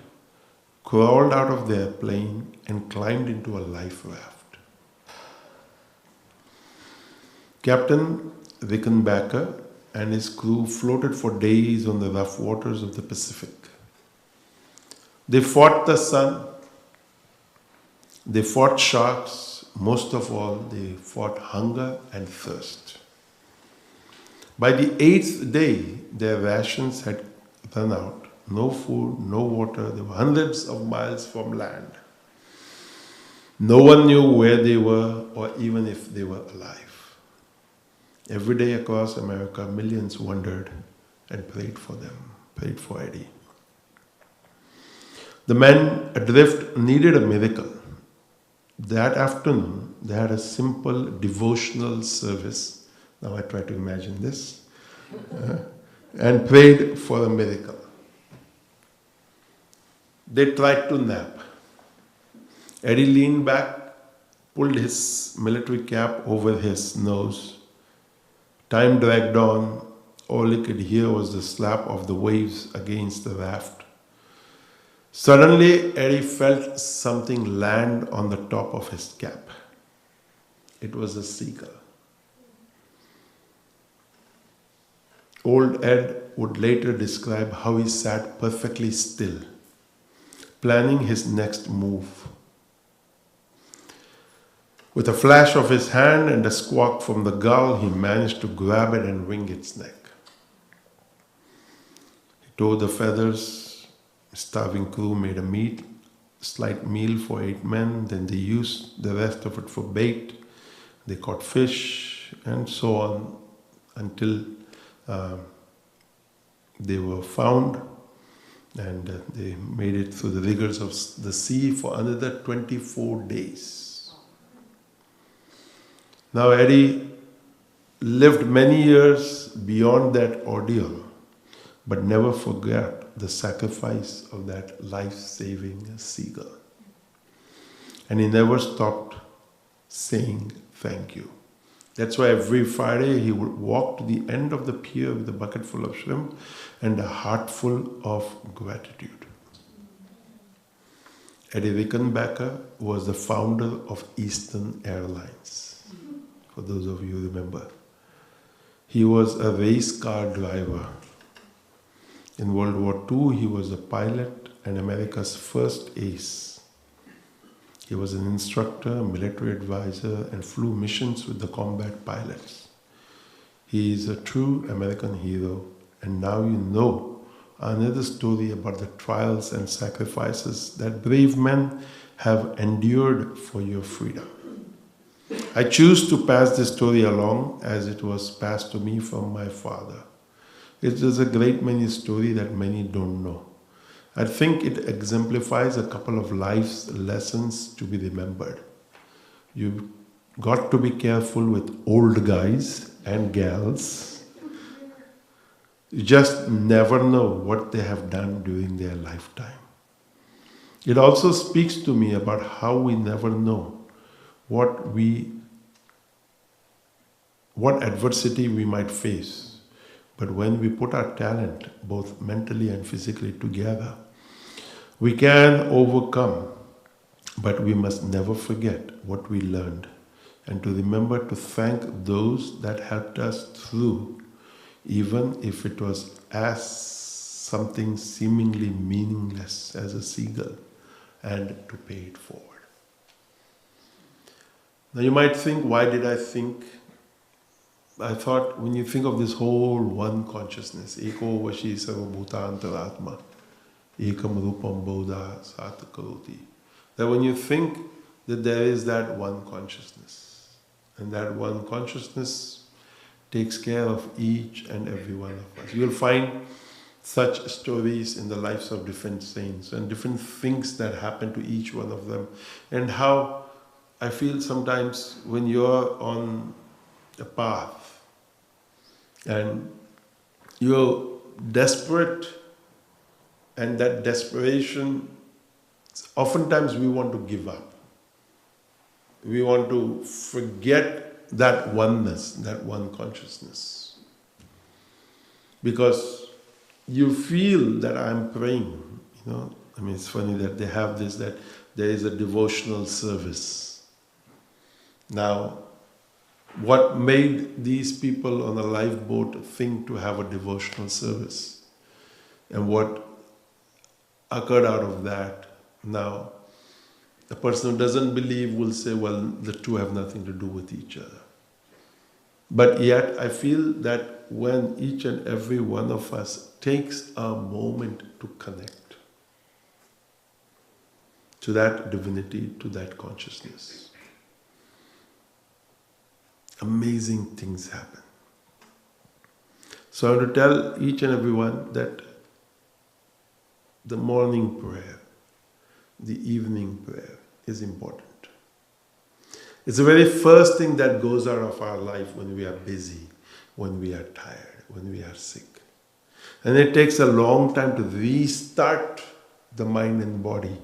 A: crawled out of their plane, and climbed into a life raft. Captain Rickenbacker and his crew floated for days on the rough waters of the Pacific. They fought the sun, they fought sharks, most of all, they fought hunger and thirst. By the 8th day, their rations had run out. No food, no water. They were hundreds of miles from land. No one knew where they were or even if they were alive. Every day across America, millions wondered and prayed for them, prayed for Eddie. The men adrift needed a miracle. That afternoon, they had a simple devotional service. Now I try to imagine this. And prayed for a miracle. They tried to nap. Eddie leaned back, pulled his military cap over his nose. Time dragged on. All he could hear was the slap of the waves against the raft. Suddenly, Eddie felt something land on the top of his cap. It was a seagull. Old Ed would later describe how he sat perfectly still, planning his next move. With a flash of his hand and a squawk from the gull, he managed to grab it and wring its neck. He tore the feathers. Starving crew made a slight meal for 8 men. Then they used the rest of it for bait. They caught fish and so on until they were found, and they made it through the rigors of the sea for another 24 days. Now Eddie lived many years beyond that ordeal, but never forgot the sacrifice of that life-saving seagull. And he never stopped saying thank you. That's why every Friday he would walk to the end of the pier with a bucket full of shrimp and a heart full of gratitude. Eddie Rickenbacker was the founder of Eastern Airlines, for those of you who remember. He was a race car driver. In World War II, he was a pilot and America's first ace. He was an instructor, military advisor, and flew missions with the combat pilots. He is a true American hero, and now you know another story about the trials and sacrifices that brave men have endured for your freedom. I choose to pass this story along as it was passed to me from my father. It is a great many story that many don't know. I think it exemplifies a couple of life's lessons to be remembered. You've got to be careful with old guys and gals. You just never know what they have done during their lifetime. It also speaks to me about how we never know what adversity we might face. But when we put our talent, both mentally and physically, together, we can overcome. But we must never forget what we learned, and to remember to thank those that helped us through, even if it was as something seemingly meaningless as a seagull, and to pay it forward. Now you might think, why did I think? I thought, when you think of this whole one consciousness, Eko Vashi Sarvabhutantaratma, Ekam Rupam Bodha Satakaroti, that when you think that there is that one consciousness, and that one consciousness takes care of each and every one of us. You'll find such stories in the lives of different saints and different things that happen to each one of them, and how I feel sometimes when you're on a path and you're desperate, and that desperation, oftentimes we want to give up. We want to forget that oneness, that one consciousness. Because you feel that I'm praying, it's funny that they have this, that there is a devotional service. Now, what made these people on a lifeboat think to have a devotional service? And what occurred out of that? Now, a person who doesn't believe will say, well, the two have nothing to do with each other. But yet, I feel that when each and every one of us takes a moment to connect to that divinity, to that consciousness, amazing things happen. So I want to tell each and every one that the morning prayer, the evening prayer is important. It's the very first thing that goes out of our life when we are busy, when we are tired, when we are sick. And it takes a long time to restart the mind and body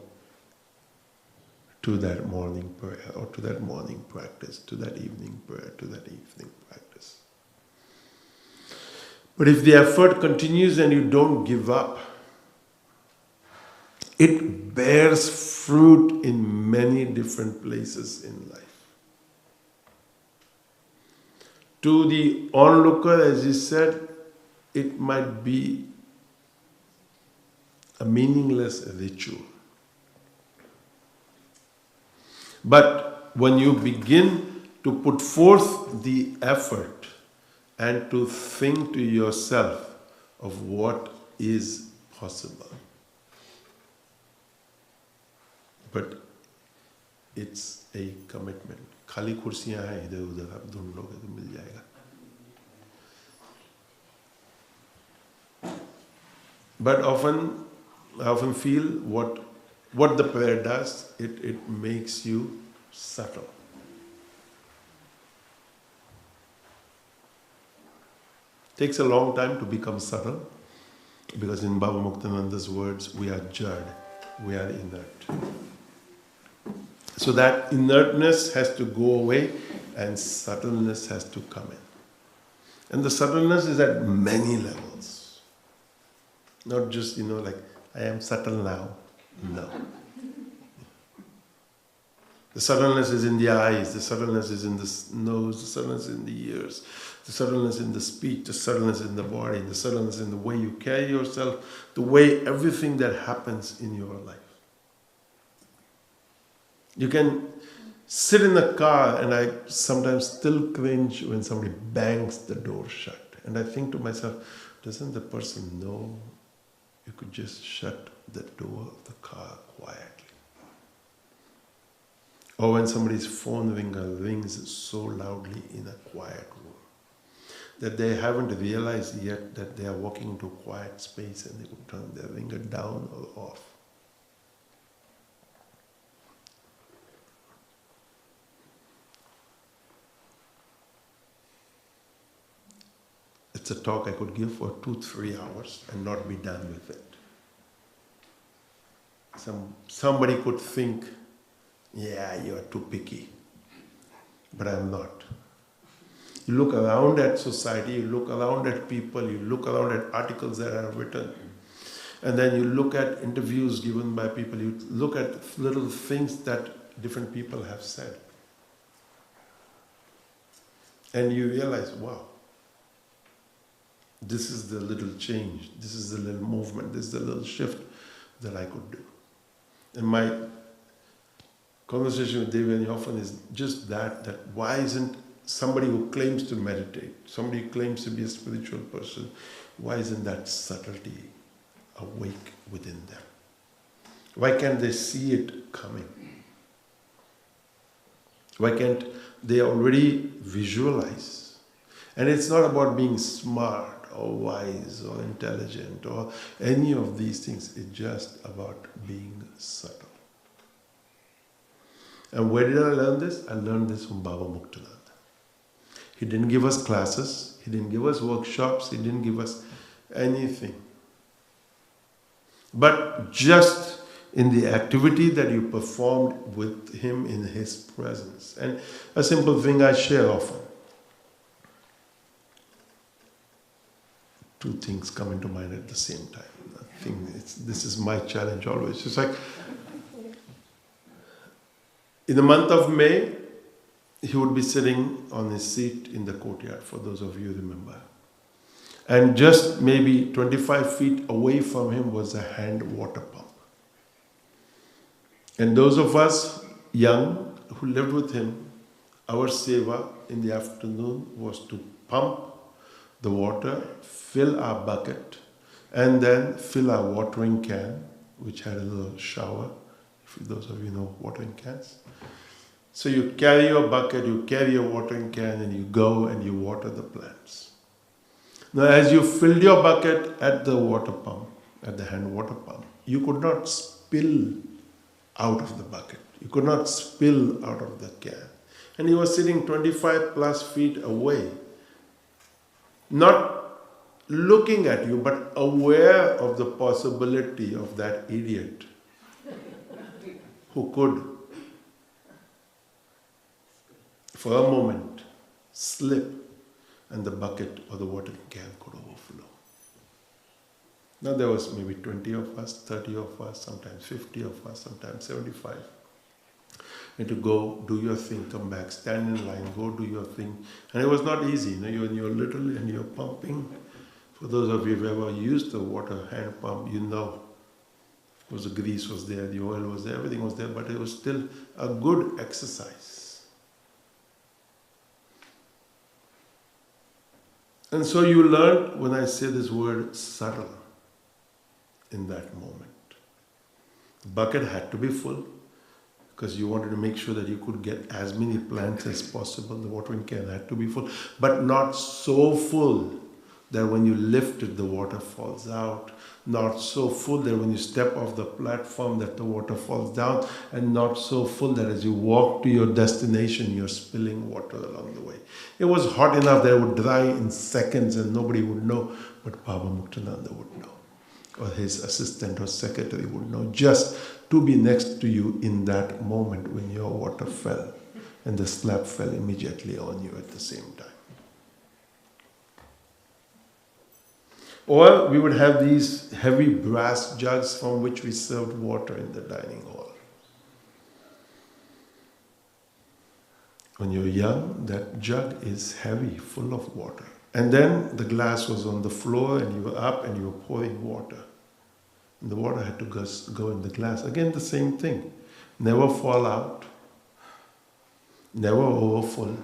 A: to that morning prayer, or to that morning practice, to that evening prayer, to that evening practice. But if the effort continues and you don't give up, it bears fruit in many different places in life. To the onlooker, as he said, it might be a meaningless ritual. But when you begin to put forth the effort and to think to yourself of what is possible, but it's a commitment. खाली कुर्सियां हैं इधर उधर, आप ढूंढ लोगे तो मिल जाएगा. But I often feel what the prayer does, it makes you subtle. Takes a long time to become subtle, because in Baba Muktananda's words, we are jad, we are inert. So that inertness has to go away and subtleness has to come in. And the subtleness is at many levels. Not just, like, I am subtle now. No. The subtleness is in the eyes, the subtleness is in the nose, the subtleness is in the ears, the subtleness in the speech, the subtleness in the body, the subtleness in the way you carry yourself, the way everything that happens in your life. You can sit in a car, and I sometimes still cringe when somebody bangs the door shut. And I think to myself, doesn't the person know you could just shut the door of the car quietly? Or when somebody's phone rings so loudly in a quiet room. that they haven't realized yet that they are walking into a quiet space and they could turn their finger down or off. It's a talk I could give for 2-3 hours and not be done with it. Somebody could think, yeah, you are too picky. But I'm not. You look around at society, you look around at people, you look around at articles that are written, and then you look at interviews given by people, you look at little things that different people have said. And you realize, wow, this is the little change, this is the little movement, this is the little shift that I could do. And my conversation with Devi often is just that why isn't somebody who claims to meditate, somebody who claims to be a spiritual person, why isn't that subtlety awake within them? Why can't they see it coming? Why can't they already visualize? And it's not about being smart or wise or intelligent or any of these things. It's just about being subtle. And where did I learn this? I learned this from Baba Muktananda. He didn't give us classes, he didn't give us workshops, he didn't give us anything. But just in the activity that you performed with him in his presence. And a simple thing I share often. Two things come into mind at the same time. I think this is my challenge always. It's like, in the month of May, he would be sitting on his seat in the courtyard, for those of you who remember. And just maybe 25 feet away from him was a hand water pump. And those of us young who lived with him, our seva in the afternoon was to pump the water, fill our bucket, and then fill our watering can, which had a little shower. If those of you know watering cans. So you carry your bucket, you carry your watering can, and you go and you water the plants. Now as you filled your bucket at the water pump, at the hand water pump, you could not spill out of the bucket. You could not spill out of the can. And he was sitting 25 plus feet away, not looking at you, but aware of the possibility of that idiot who could, for a moment, slip and the bucket or the watering can could overflow. Now there was maybe 20 of us, 30 of us, sometimes 50 of us, sometimes 75. And to go, do your thing, come back, stand in line, go do your thing. And it was not easy, you're little and you're pumping. For those of you who've ever used the water hand pump, you know. Of course the grease was there, the oil was there, everything was there, but it was still a good exercise. And so you learned, when I say this word, subtle, in that moment. The bucket had to be full, because you wanted to make sure that you could get as many plants as possible. The watering can had to be full, but not so full that when you lift it, the water falls out. Not so full that when you step off the platform that the water falls down, and not so full that as you walk to your destination, you're spilling water along the way. It was hot enough that it would dry in seconds and nobody would know, but Baba Muktananda would know, or his assistant or secretary would know, just to be next to you in that moment when your water fell and the slab fell immediately on you at the same time. Or we would have these heavy brass jugs from which we served water in the dining hall. When you're young, that jug is heavy, full of water. And then the glass was on the floor and you were up and you were pouring water. And the water had to go in the glass. Again, the same thing. Never fall out. Never overfull.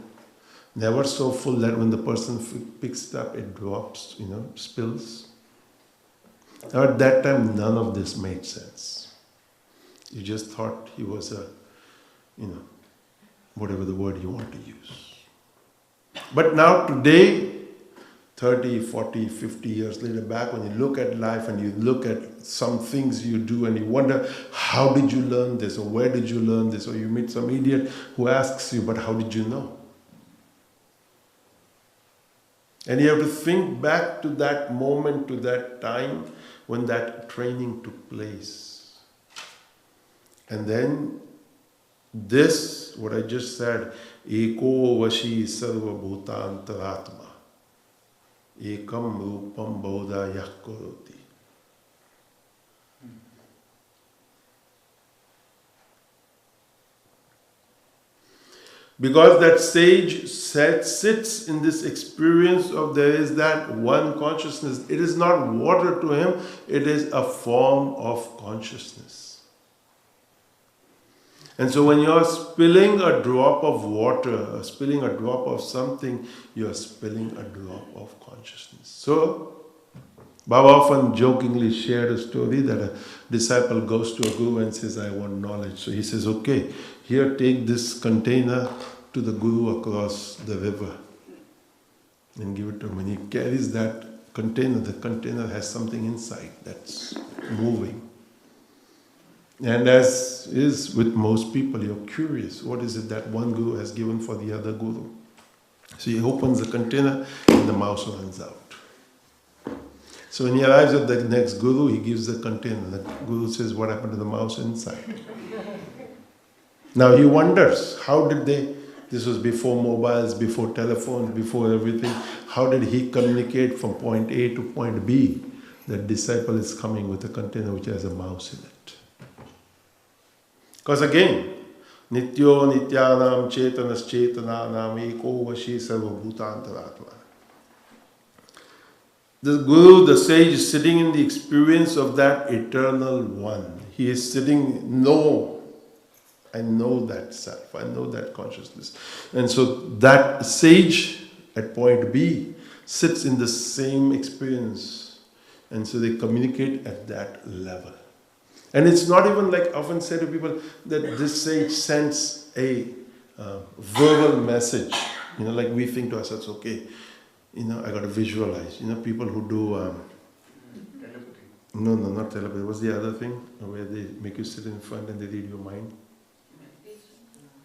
A: Never so full that when the person picks it up, it drops, spills. Now at that time, none of this made sense. You just thought he was a, whatever the word you want to use. But now today, 30, 40, 50 years later back, when you look at life and you look at some things you do and you wonder, how did you learn this, or where did you learn this, or you meet some idiot who asks you, but how did you know? And you have to think back to that moment, to that time when that training took place. And then this, what I just said, Eko Vashi Sarva Bhutantaratma. Ekam Rupam Bodha Yakuroti. Because that sage sits in this experience of there is that one consciousness. It is not water to him, it is a form of consciousness. And so when you're spilling a drop of water, spilling a drop of something, you're spilling a drop of consciousness. So, Baba often jokingly shared a story that a disciple goes to a guru and says, I want knowledge. So he says, okay, here take this container to the guru across the river and give it to him. When he carries that container, the container has something inside that's moving. And as is with most people, you're curious. What is it that one guru has given for the other guru? So he opens the container and the mouse runs out. So when he arrives at the next guru, he gives the container. The guru says, what happened to the mouse inside? Now he wonders, how did they, this was before mobiles, before telephones, before everything, how did he communicate from point A to point B? That disciple is coming with a container which has a mouse in it. Because again, Nityo Nityanam Chetanas Chetananam Eko Vashi Sarva Bhutantaratma. The Guru, the sage, is sitting in the experience of that eternal one. He is sitting, no, I know that self, I know that consciousness. And so that sage at point B sits in the same experience. And so they communicate at that level. And it's not even like I often say to people that this sage sends a verbal message. You know, like we think to ourselves, okay, you know, I got to visualize. You know, people who do... telepathy. No, not telepathy. What's the other thing? Where they make you sit in front and they read your mind?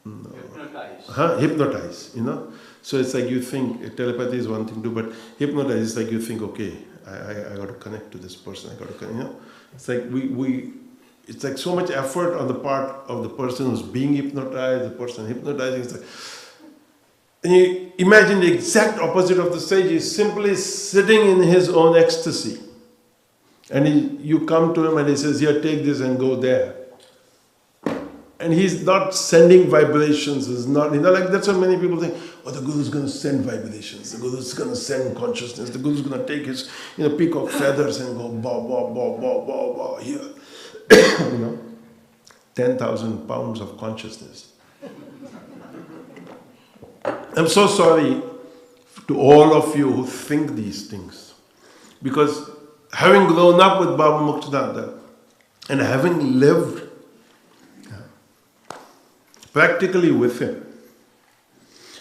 A: No. Hypnotize. Hypnotize, you know. So it's like you think, telepathy is one thing to do, but hypnotize is like you think, okay, I got to connect to this person. I got to connect, you know. It's like it's like so much effort on the part of the person who's being hypnotized, the person hypnotizing. It's like, and you imagine the exact opposite of the sage. He's simply sitting in his own ecstasy. And you come to him and he says, here, take this and go there. And he's not sending vibrations. It's not, you know, like that's what many people think, oh, the Guru's going to send vibrations. The Guru's going to send consciousness. The Guru's going to take his, you know, peacock feathers and go, ba, ba, ba, ba, ba, ba, here. You know, 10,000 pounds of consciousness. I'm so sorry to all of you who think these things. Because having grown up with Baba Muktananda and having lived practically with him,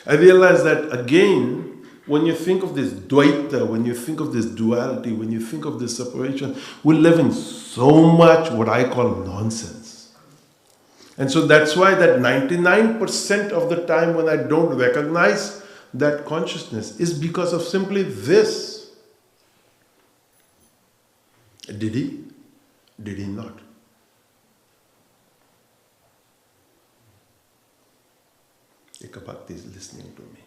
A: I realized that again, when you think of this Dvaita, when you think of this duality, when you think of this separation, we live in so much what I call nonsense. And so that's why that 99% of the time when I don't recognize that consciousness is because of simply this. Did he? Did he not? Ekabhakti is listening to me.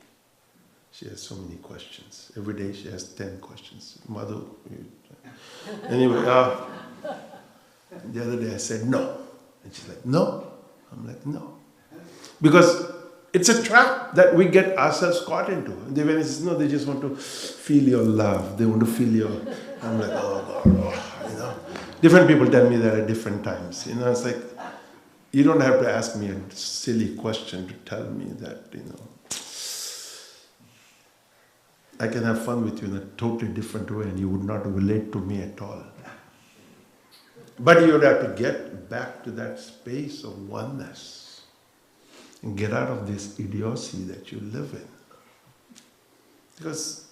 A: She has so many questions. Every day she has 10 questions. Madhu. Anyway, the other day I said no. And she's like, no. I'm like, no. Because it's a trap that we get ourselves caught into. And when it's no, they just want to feel your love. They want to feel your... I'm like, oh God, oh, you know. Different people tell me that at different times. You know, it's like, you don't have to ask me a silly question to tell me that, you know, I can have fun with you in a totally different way and you would not relate to me at all. But you would have to get back to that space of oneness and get out of this idiocy that you live in. Because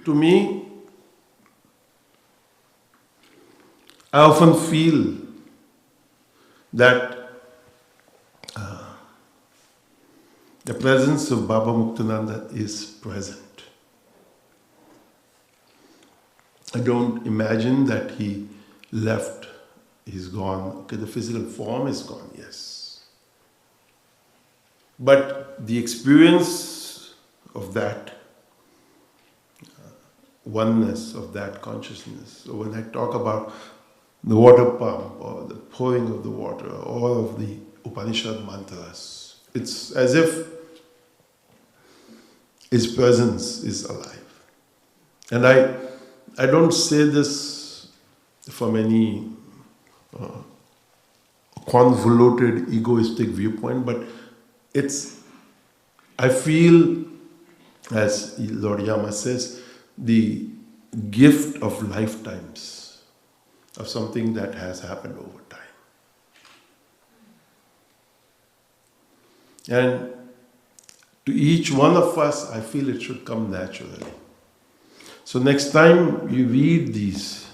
A: To me, I often feel that the presence of Baba Muktananda is present. I don't imagine that he left, he's gone. Okay, the physical form is gone, yes. But the experience of that oneness, of that consciousness. So when I talk about the water pump or the pouring of the water, all of the Upanishad mantras, it's as if his presence is alive. And I don't say this from any convoluted, egoistic viewpoint, but I feel, as Lord Yama says, the gift of lifetimes of something that has happened over time. And to each one of us, I feel it should come naturally. So next time you read these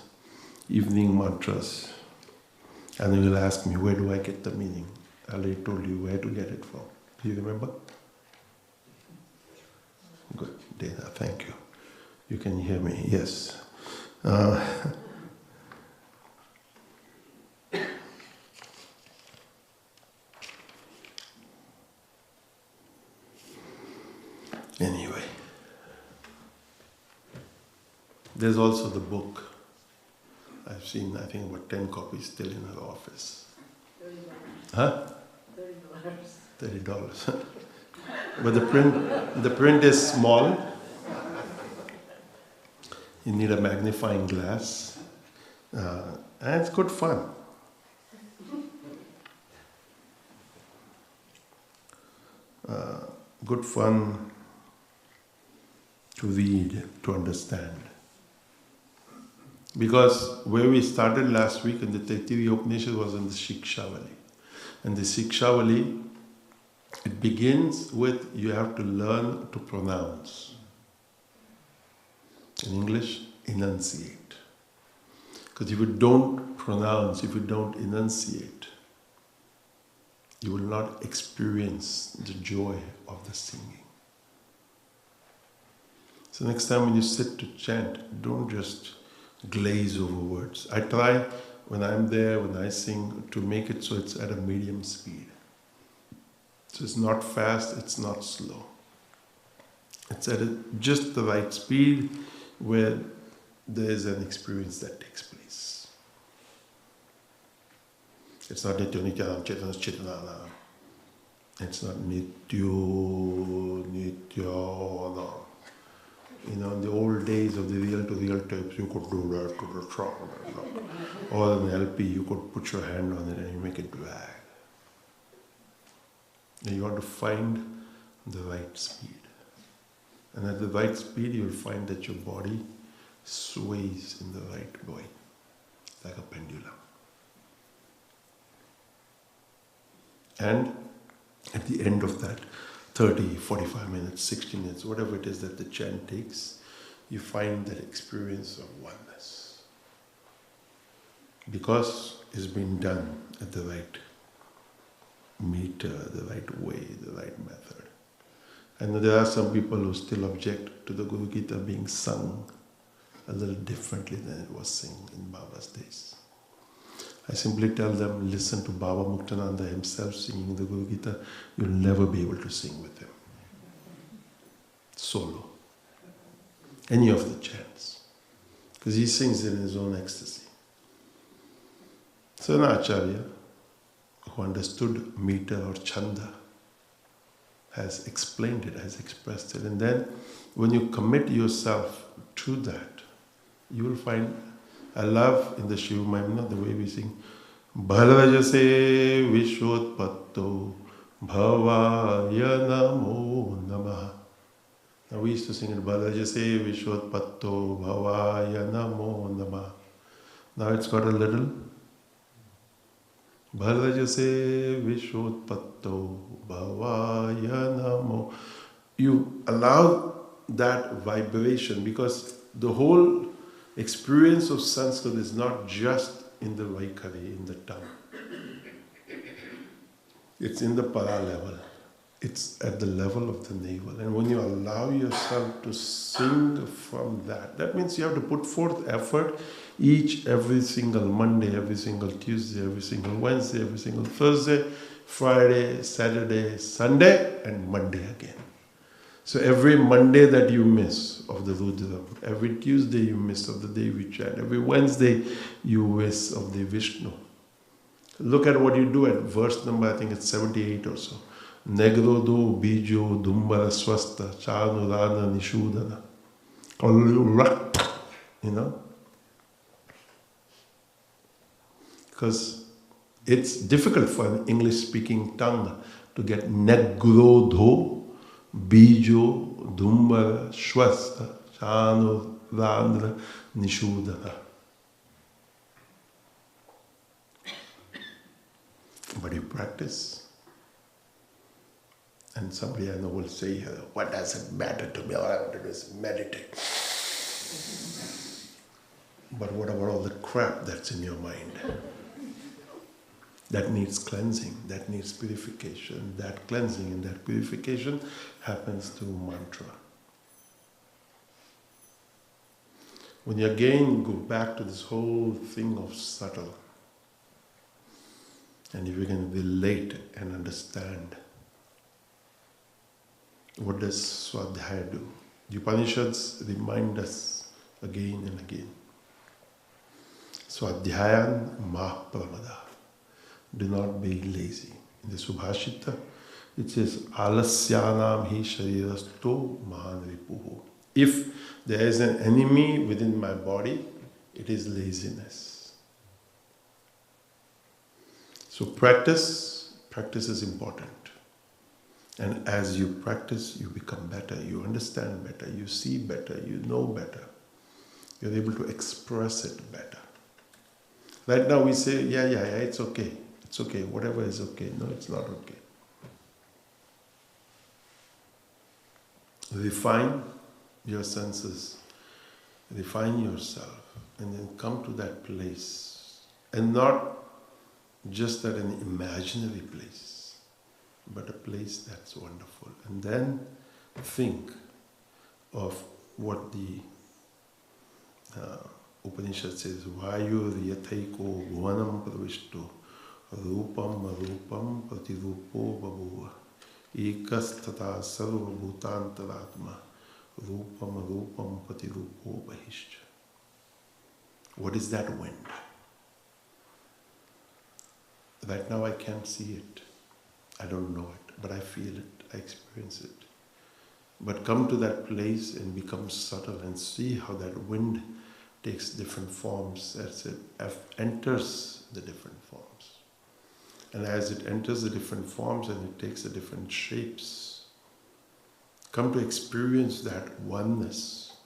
A: evening mantras, and you will ask me, where do I get the meaning? I already told you where to get it from. Do you remember? Good, Dana, thank you. You can hear me, yes. Anyway, there's also the book. I've seen, I think, about 10 copies still in her office. $30. Huh? $30. $30. But the print is small. You need a magnifying glass. And it's good fun. Good fun to read, to understand. Because where we started last week in the Taittiriya Upanishad was in the Shikshavali. And the Shikshavali, it begins with you have to learn to pronounce. In English, enunciate. Because if you don't pronounce, if you don't enunciate, you will not experience the joy of the singing. So next time when you sit to chant, don't just glaze over words. I try when I'm there, when I sing, to make it so it's at a medium speed. So it's not fast, it's not slow. It's at just the right speed where there is an experience that takes place. It's not nityo nityanam chetana chetananam. It's not nityo no. You know, in the old days of the real-to-real tapes, you could do that to the trunk. Or in the LP, you could put your hand on it and you make it drag. And you want to find the right speed. And at the right speed, you will find that your body sways in the right way, like a pendulum. And at the end of that, 30, 45 minutes, 60 minutes, whatever it is that the chant takes, you find that experience of oneness. Because it's been done at the right meter, the right way, the right method. And there are some people who still object to the Guru Gita being sung a little differently than it was sung in Baba's days. I simply tell them, listen to Baba Muktananda himself singing the Guru Gita, you'll never be able to sing with him. Solo. Any of the chants. Because he sings in his own ecstasy. So an Acharya, who understood meter or chanda, has explained it, has expressed it. And then when you commit yourself to that, you will find, I love in the Shiva Mahimna the way we sing, Bharajase Vishwotpatto Bhavaya Namo Namaha. Now we used to sing it, Bharajase Vishwotpatto Bhavaya Namo Namaha. Now it's got a little Bharajase Vishwotpatto Bhavaya Namo. You allow that vibration because the whole experience of Sanskrit is not just in the Vaikari, in the tongue. It's in the para level. It's at the level of the navel. And when you allow yourself to sing from that, that means you have to put forth effort every single Monday, every single Tuesday, every single Wednesday, every single Thursday, Friday, Saturday, Sunday, and Monday again. So every Monday that you miss of the Rudram, every Tuesday you miss of the Devi chant, every Wednesday you miss of the Vishnu. Look at what you do at verse number, I think it's 78 or so. Negrodo bijo dumbara swasta chanurana nishudana. You know? Because it's difficult for an English-speaking tongue to get negrodo bijo dumbara swasta chanurana nishudana. But you practice. And somebody I know will say, what does it matter to me? All I want to do is meditate. But what about all the crap that's in your mind? That needs cleansing, that needs purification. That cleansing and that purification happens through mantra. When you again go back to this whole thing of subtle, and if you can relate and understand, what does Swadhyaya do? The Upanishads remind us again and again. Swadhyayan mahpramada. Do not be lazy. In the Subhashita, it says, Alasyanam hi sharirasto mahan ripuhu. If there is an enemy within my body, it is laziness. So practice is important. And as you practice, you become better, you understand better, you see better, you know better. You're able to express it better. Right now we say, yeah, it's okay. It's okay, whatever is okay. No, it's not okay. Refine your senses, refine yourself, and then come to that place. And not just at an imaginary place, but a place that's wonderful. And then think of what the Upanishad says, Vayu riyathaiko bhuvanam pravishto rupam arupam pratirupo babuva ekastata sarva bhutantaratma rupam arupam pratirupo bahishcha. What is that wind? Right now I can't see it. I don't know it, but I feel it, I experience it. But come to that place and become subtle and see how that wind takes different forms as it enters the different forms. And as it enters the different forms and it takes the different shapes, come to experience that oneness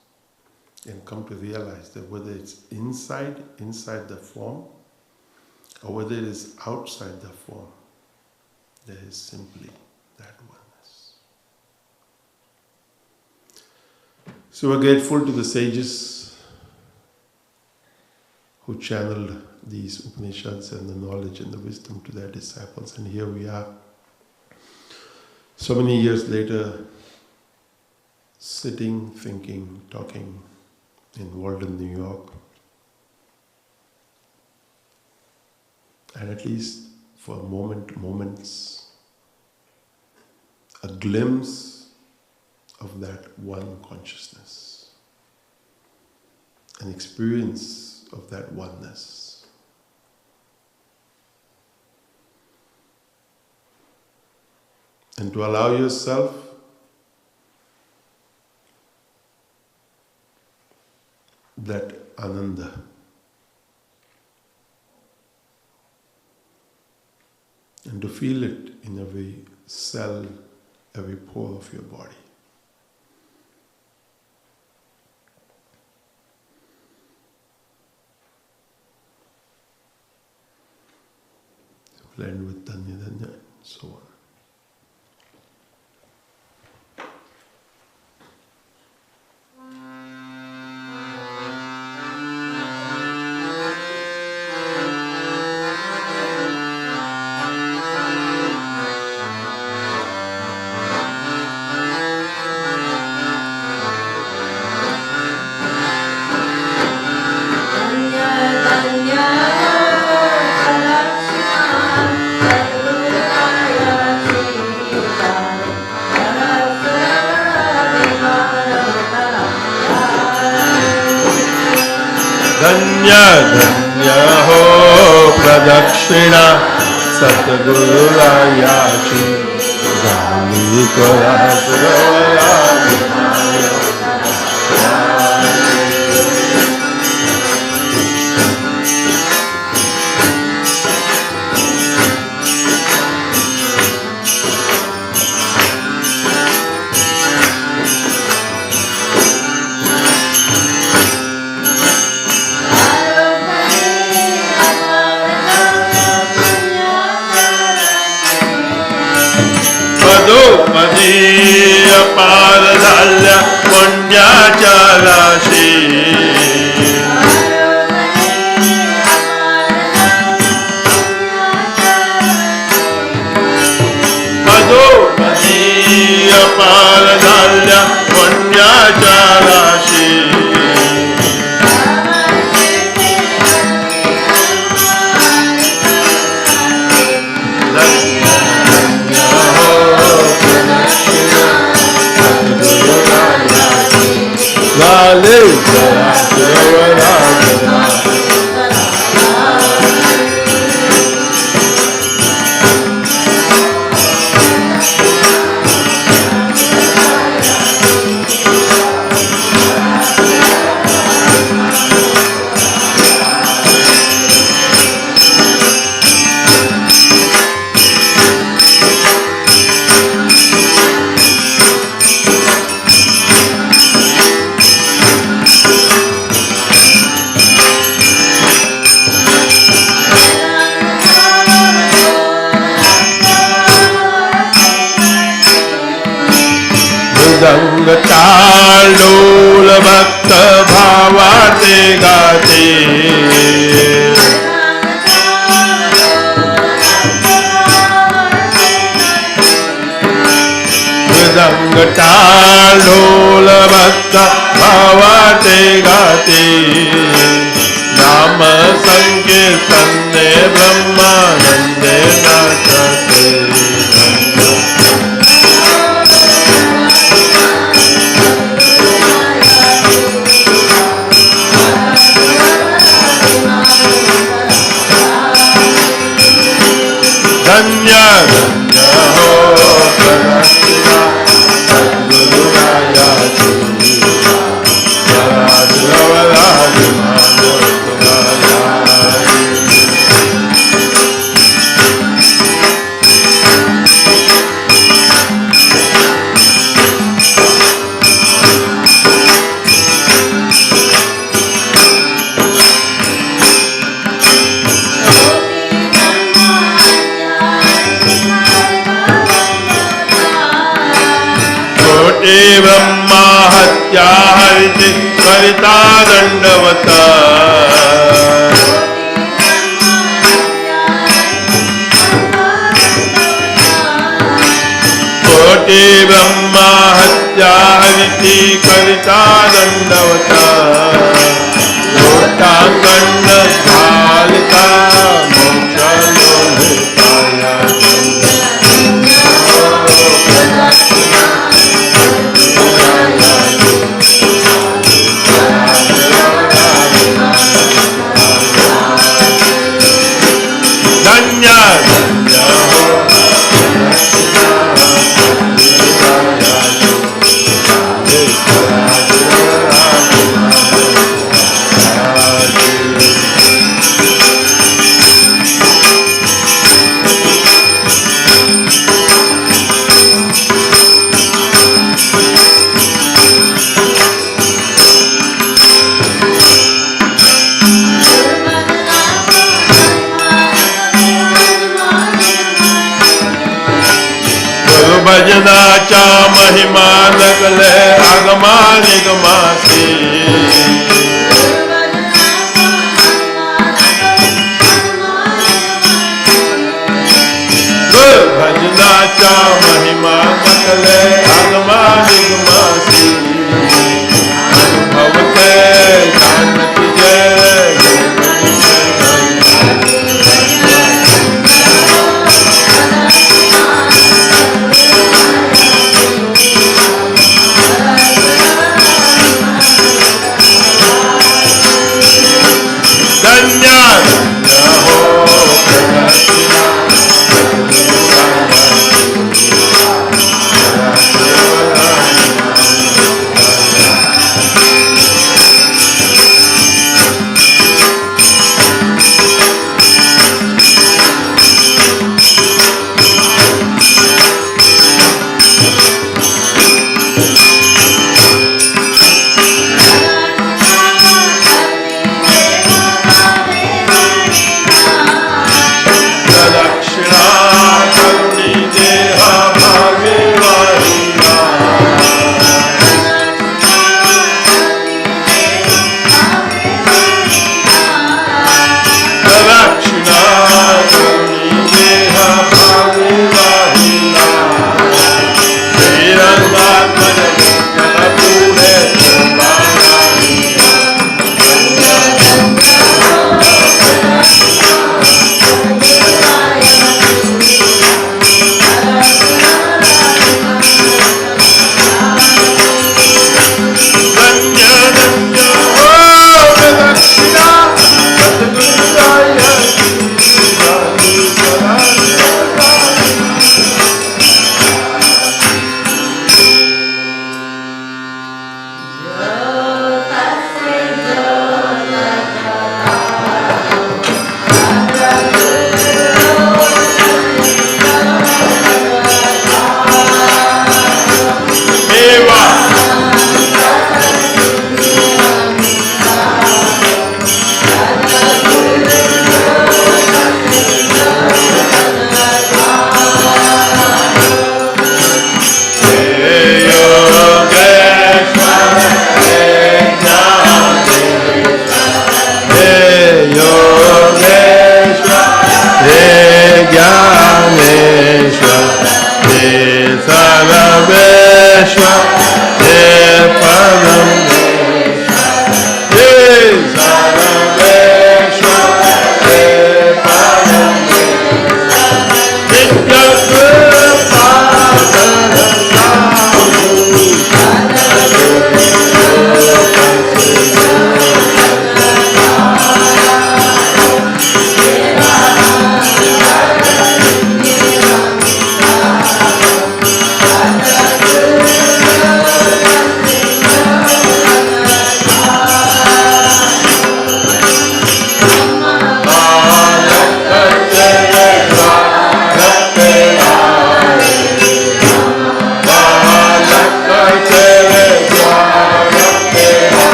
A: and come to realize that whether it's inside the form, or whether it is outside the form, there is simply that oneness. So we're grateful to the sages who channeled these Upanishads and the knowledge and the wisdom to their disciples. And here we are, so many years later, sitting, thinking, talking in Walden, New York. And at least for moments, a glimpse of that one consciousness, an experience of that oneness. And to allow yourself that ananda, and to feel it in every cell, every pore of your body. So we'll end with Danya Danya and so on. धन्य धन्य हो प्रदक्षिणा सद्गुरुरायाची झाली कोल्हापुरवला अपार झाल्या पुण्याच्या राशी मधोमधी अपार झाल्या पुण्याच्या राशी तांडूल भक्त भावाचे गाते मृदंग तांडूल भक्त भावाचे गाते नाम संकीर्तने ब्रह्मानंदे नाचते धन्य धन्य हो प्रदक्षिणा सद्गुरुरायाची राजवराजी ब्रह्मा हत्या हरिति करिता दंडवत कोटि ब्रह्मा हत्या हरिति करिता दंडवत लोटांगण घालिता भजनाचा महिमा लगले आगमा निगमासी भजनाचा महिमा लगले आगमा निगमासी अनुभवते जानती जय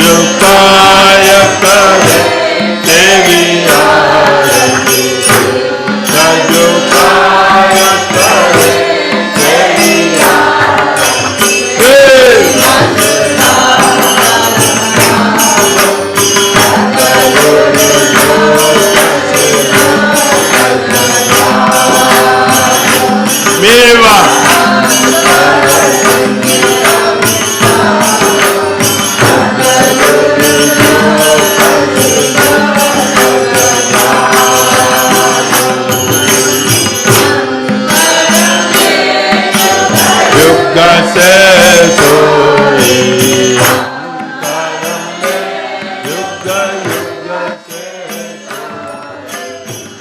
A: Sajukaya Kare Devi Arati Sajukaya Kare Devi Arati Meva Yuga se soi Yuga Yuga se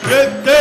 A: Gete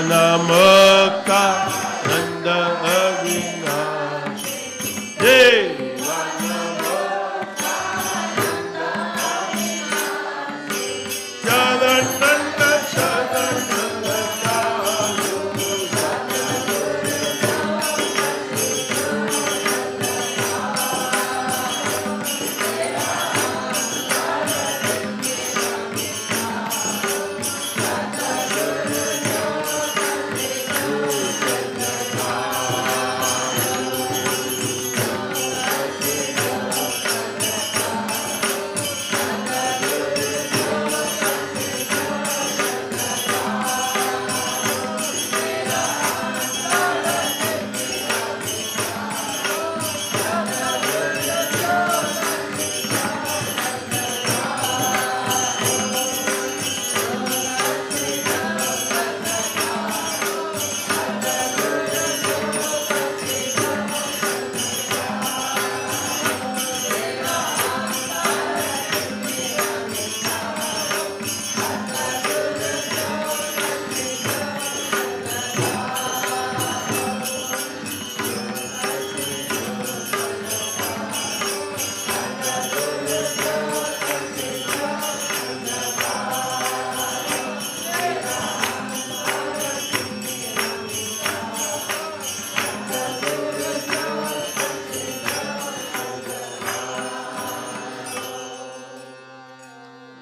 A: Namaka Nanda Avinash Deva Namaka Nanda Avinash Shadananda Shadananda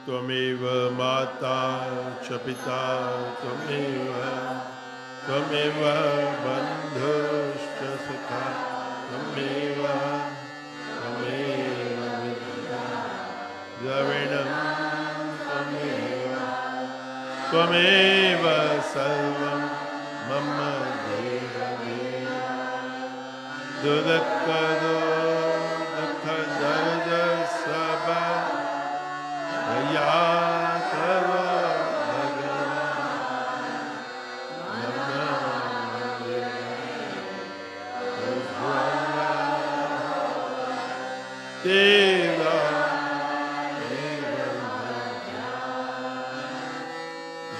A: Tvameva Mata Chapita Tvameva Bandhushcha Sakha Tvameva Vidya Dravinam Tvameva Sarvam Mama Devi Dudakado Dakhadarja Sabha Yatava Deva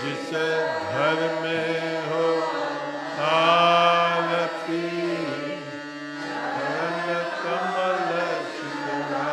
A: जिस घर में हो आरती धन कमल shikhara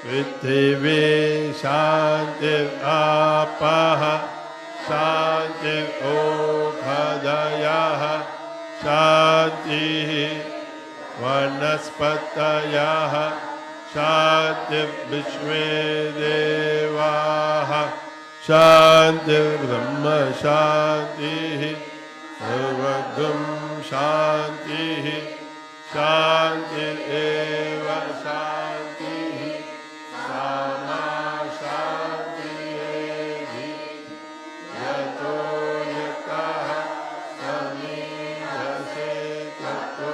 A: Prithvi Shanti Apaha Shanti Okhadayaha Shanti Vanaspatayaha Shanti Vishwe Devaha Shanti Brahma Shanti Sarvagam Shanti Shanti Eva Shanti Sama Shanti Evi Yato Yataha Samijase Tato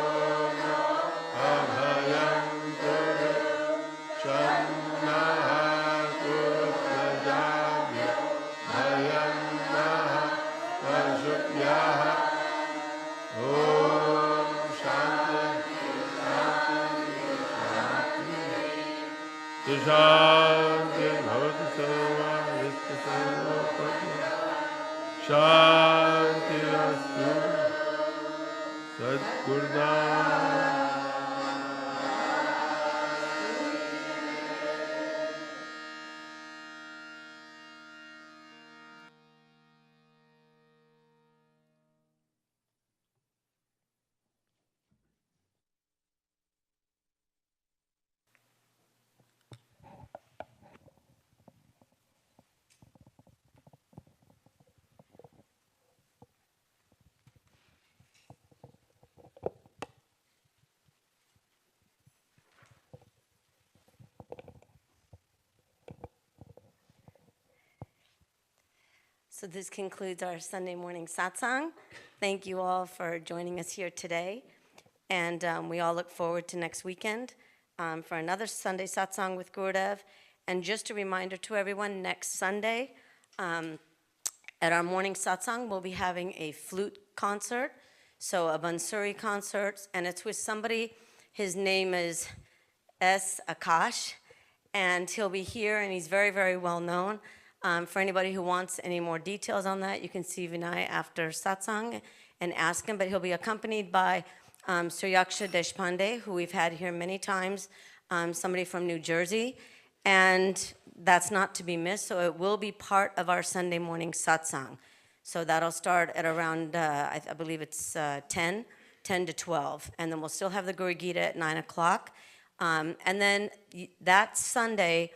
A: Abhayam Kuru Channaha Kuru Prajabhya Bhayannaha Vajupyaha Om Shanti Shanti Bhavati Sarva Vishta Sarva Padma Shanti Astu Sadgurudam.
B: So this concludes our Sunday morning satsang. Thank you all for joining us here today. And we all look forward to next weekend for another Sunday satsang with Gurudev. And just a reminder to everyone, next Sunday at our morning satsang, we'll be having a flute concert, so a Bansuri concert, and it's with somebody, his name is S. Akash, and he'll be here, and he's very, very well known. For anybody who wants any more details on that, you can see Vinay after satsang and ask him, but he'll be accompanied by Suryaksha Deshpande, who we've had here many times, somebody from New Jersey, and that's not to be missed, so it will be part of our Sunday morning satsang. So that'll start at around, I believe it's 10 to 12, and then we'll still have the Guru Gita at 9 o'clock. And then that Sunday,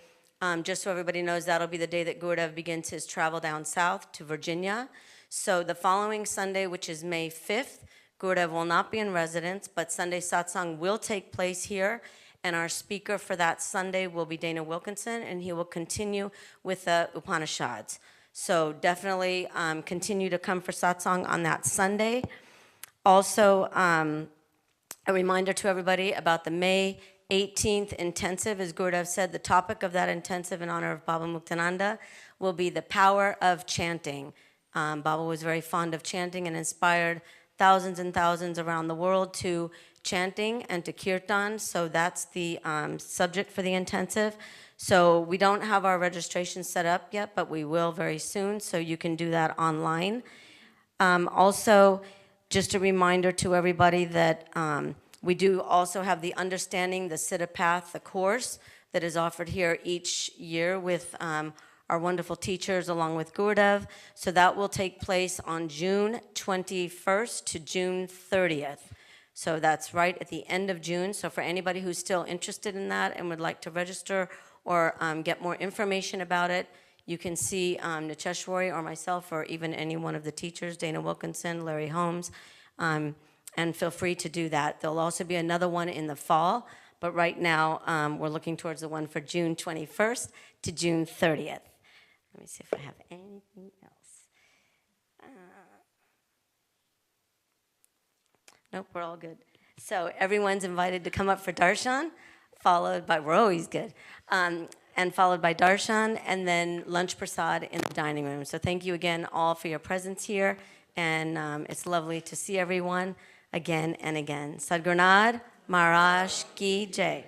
B: just so everybody knows, that'll be the day that Gurudev begins his travel down south to Virginia. So the following Sunday, which is May 5th, Gurudev will not be in residence, but Sunday satsang will take place here. And our speaker for that Sunday will be Dana Wilkinson, and he will continue with the Upanishads. So definitely continue to come for satsang on that Sunday. Also, a reminder to everybody about the May 18th intensive. As Gurudev said, the topic of that intensive in honor of Baba Muktananda will be the power of chanting. Baba was very fond of chanting and inspired thousands and thousands around the world to chanting and to kirtan. So that's the subject for the intensive. So we don't have our registration set up yet, but we will very soon. So you can do that online. Also, just a reminder to everybody that we do also have the Understanding the Siddha Path, the course that is offered here each year with our wonderful teachers along with Gurudev. So that will take place on June 21st to June 30th. So that's right at the end of June. So for anybody who's still interested in that and would like to register or get more information about it, you can see Nicheshwari or myself or even any one of the teachers, Dana Wilkinson, Larry Holmes, and feel free to do that. There'll also be another one in the fall, but right now we're looking towards the one for June 21st to June 30th. Let me see if I have anything else. Nope, we're all good. So everyone's invited to come up for darshan, followed by, we're always good, and followed by darshan, and then lunch prasad in the dining room. So thank you again all for your presence here, and it's lovely to see everyone again and again. Sadhgurunad Maharaj Ki Jai.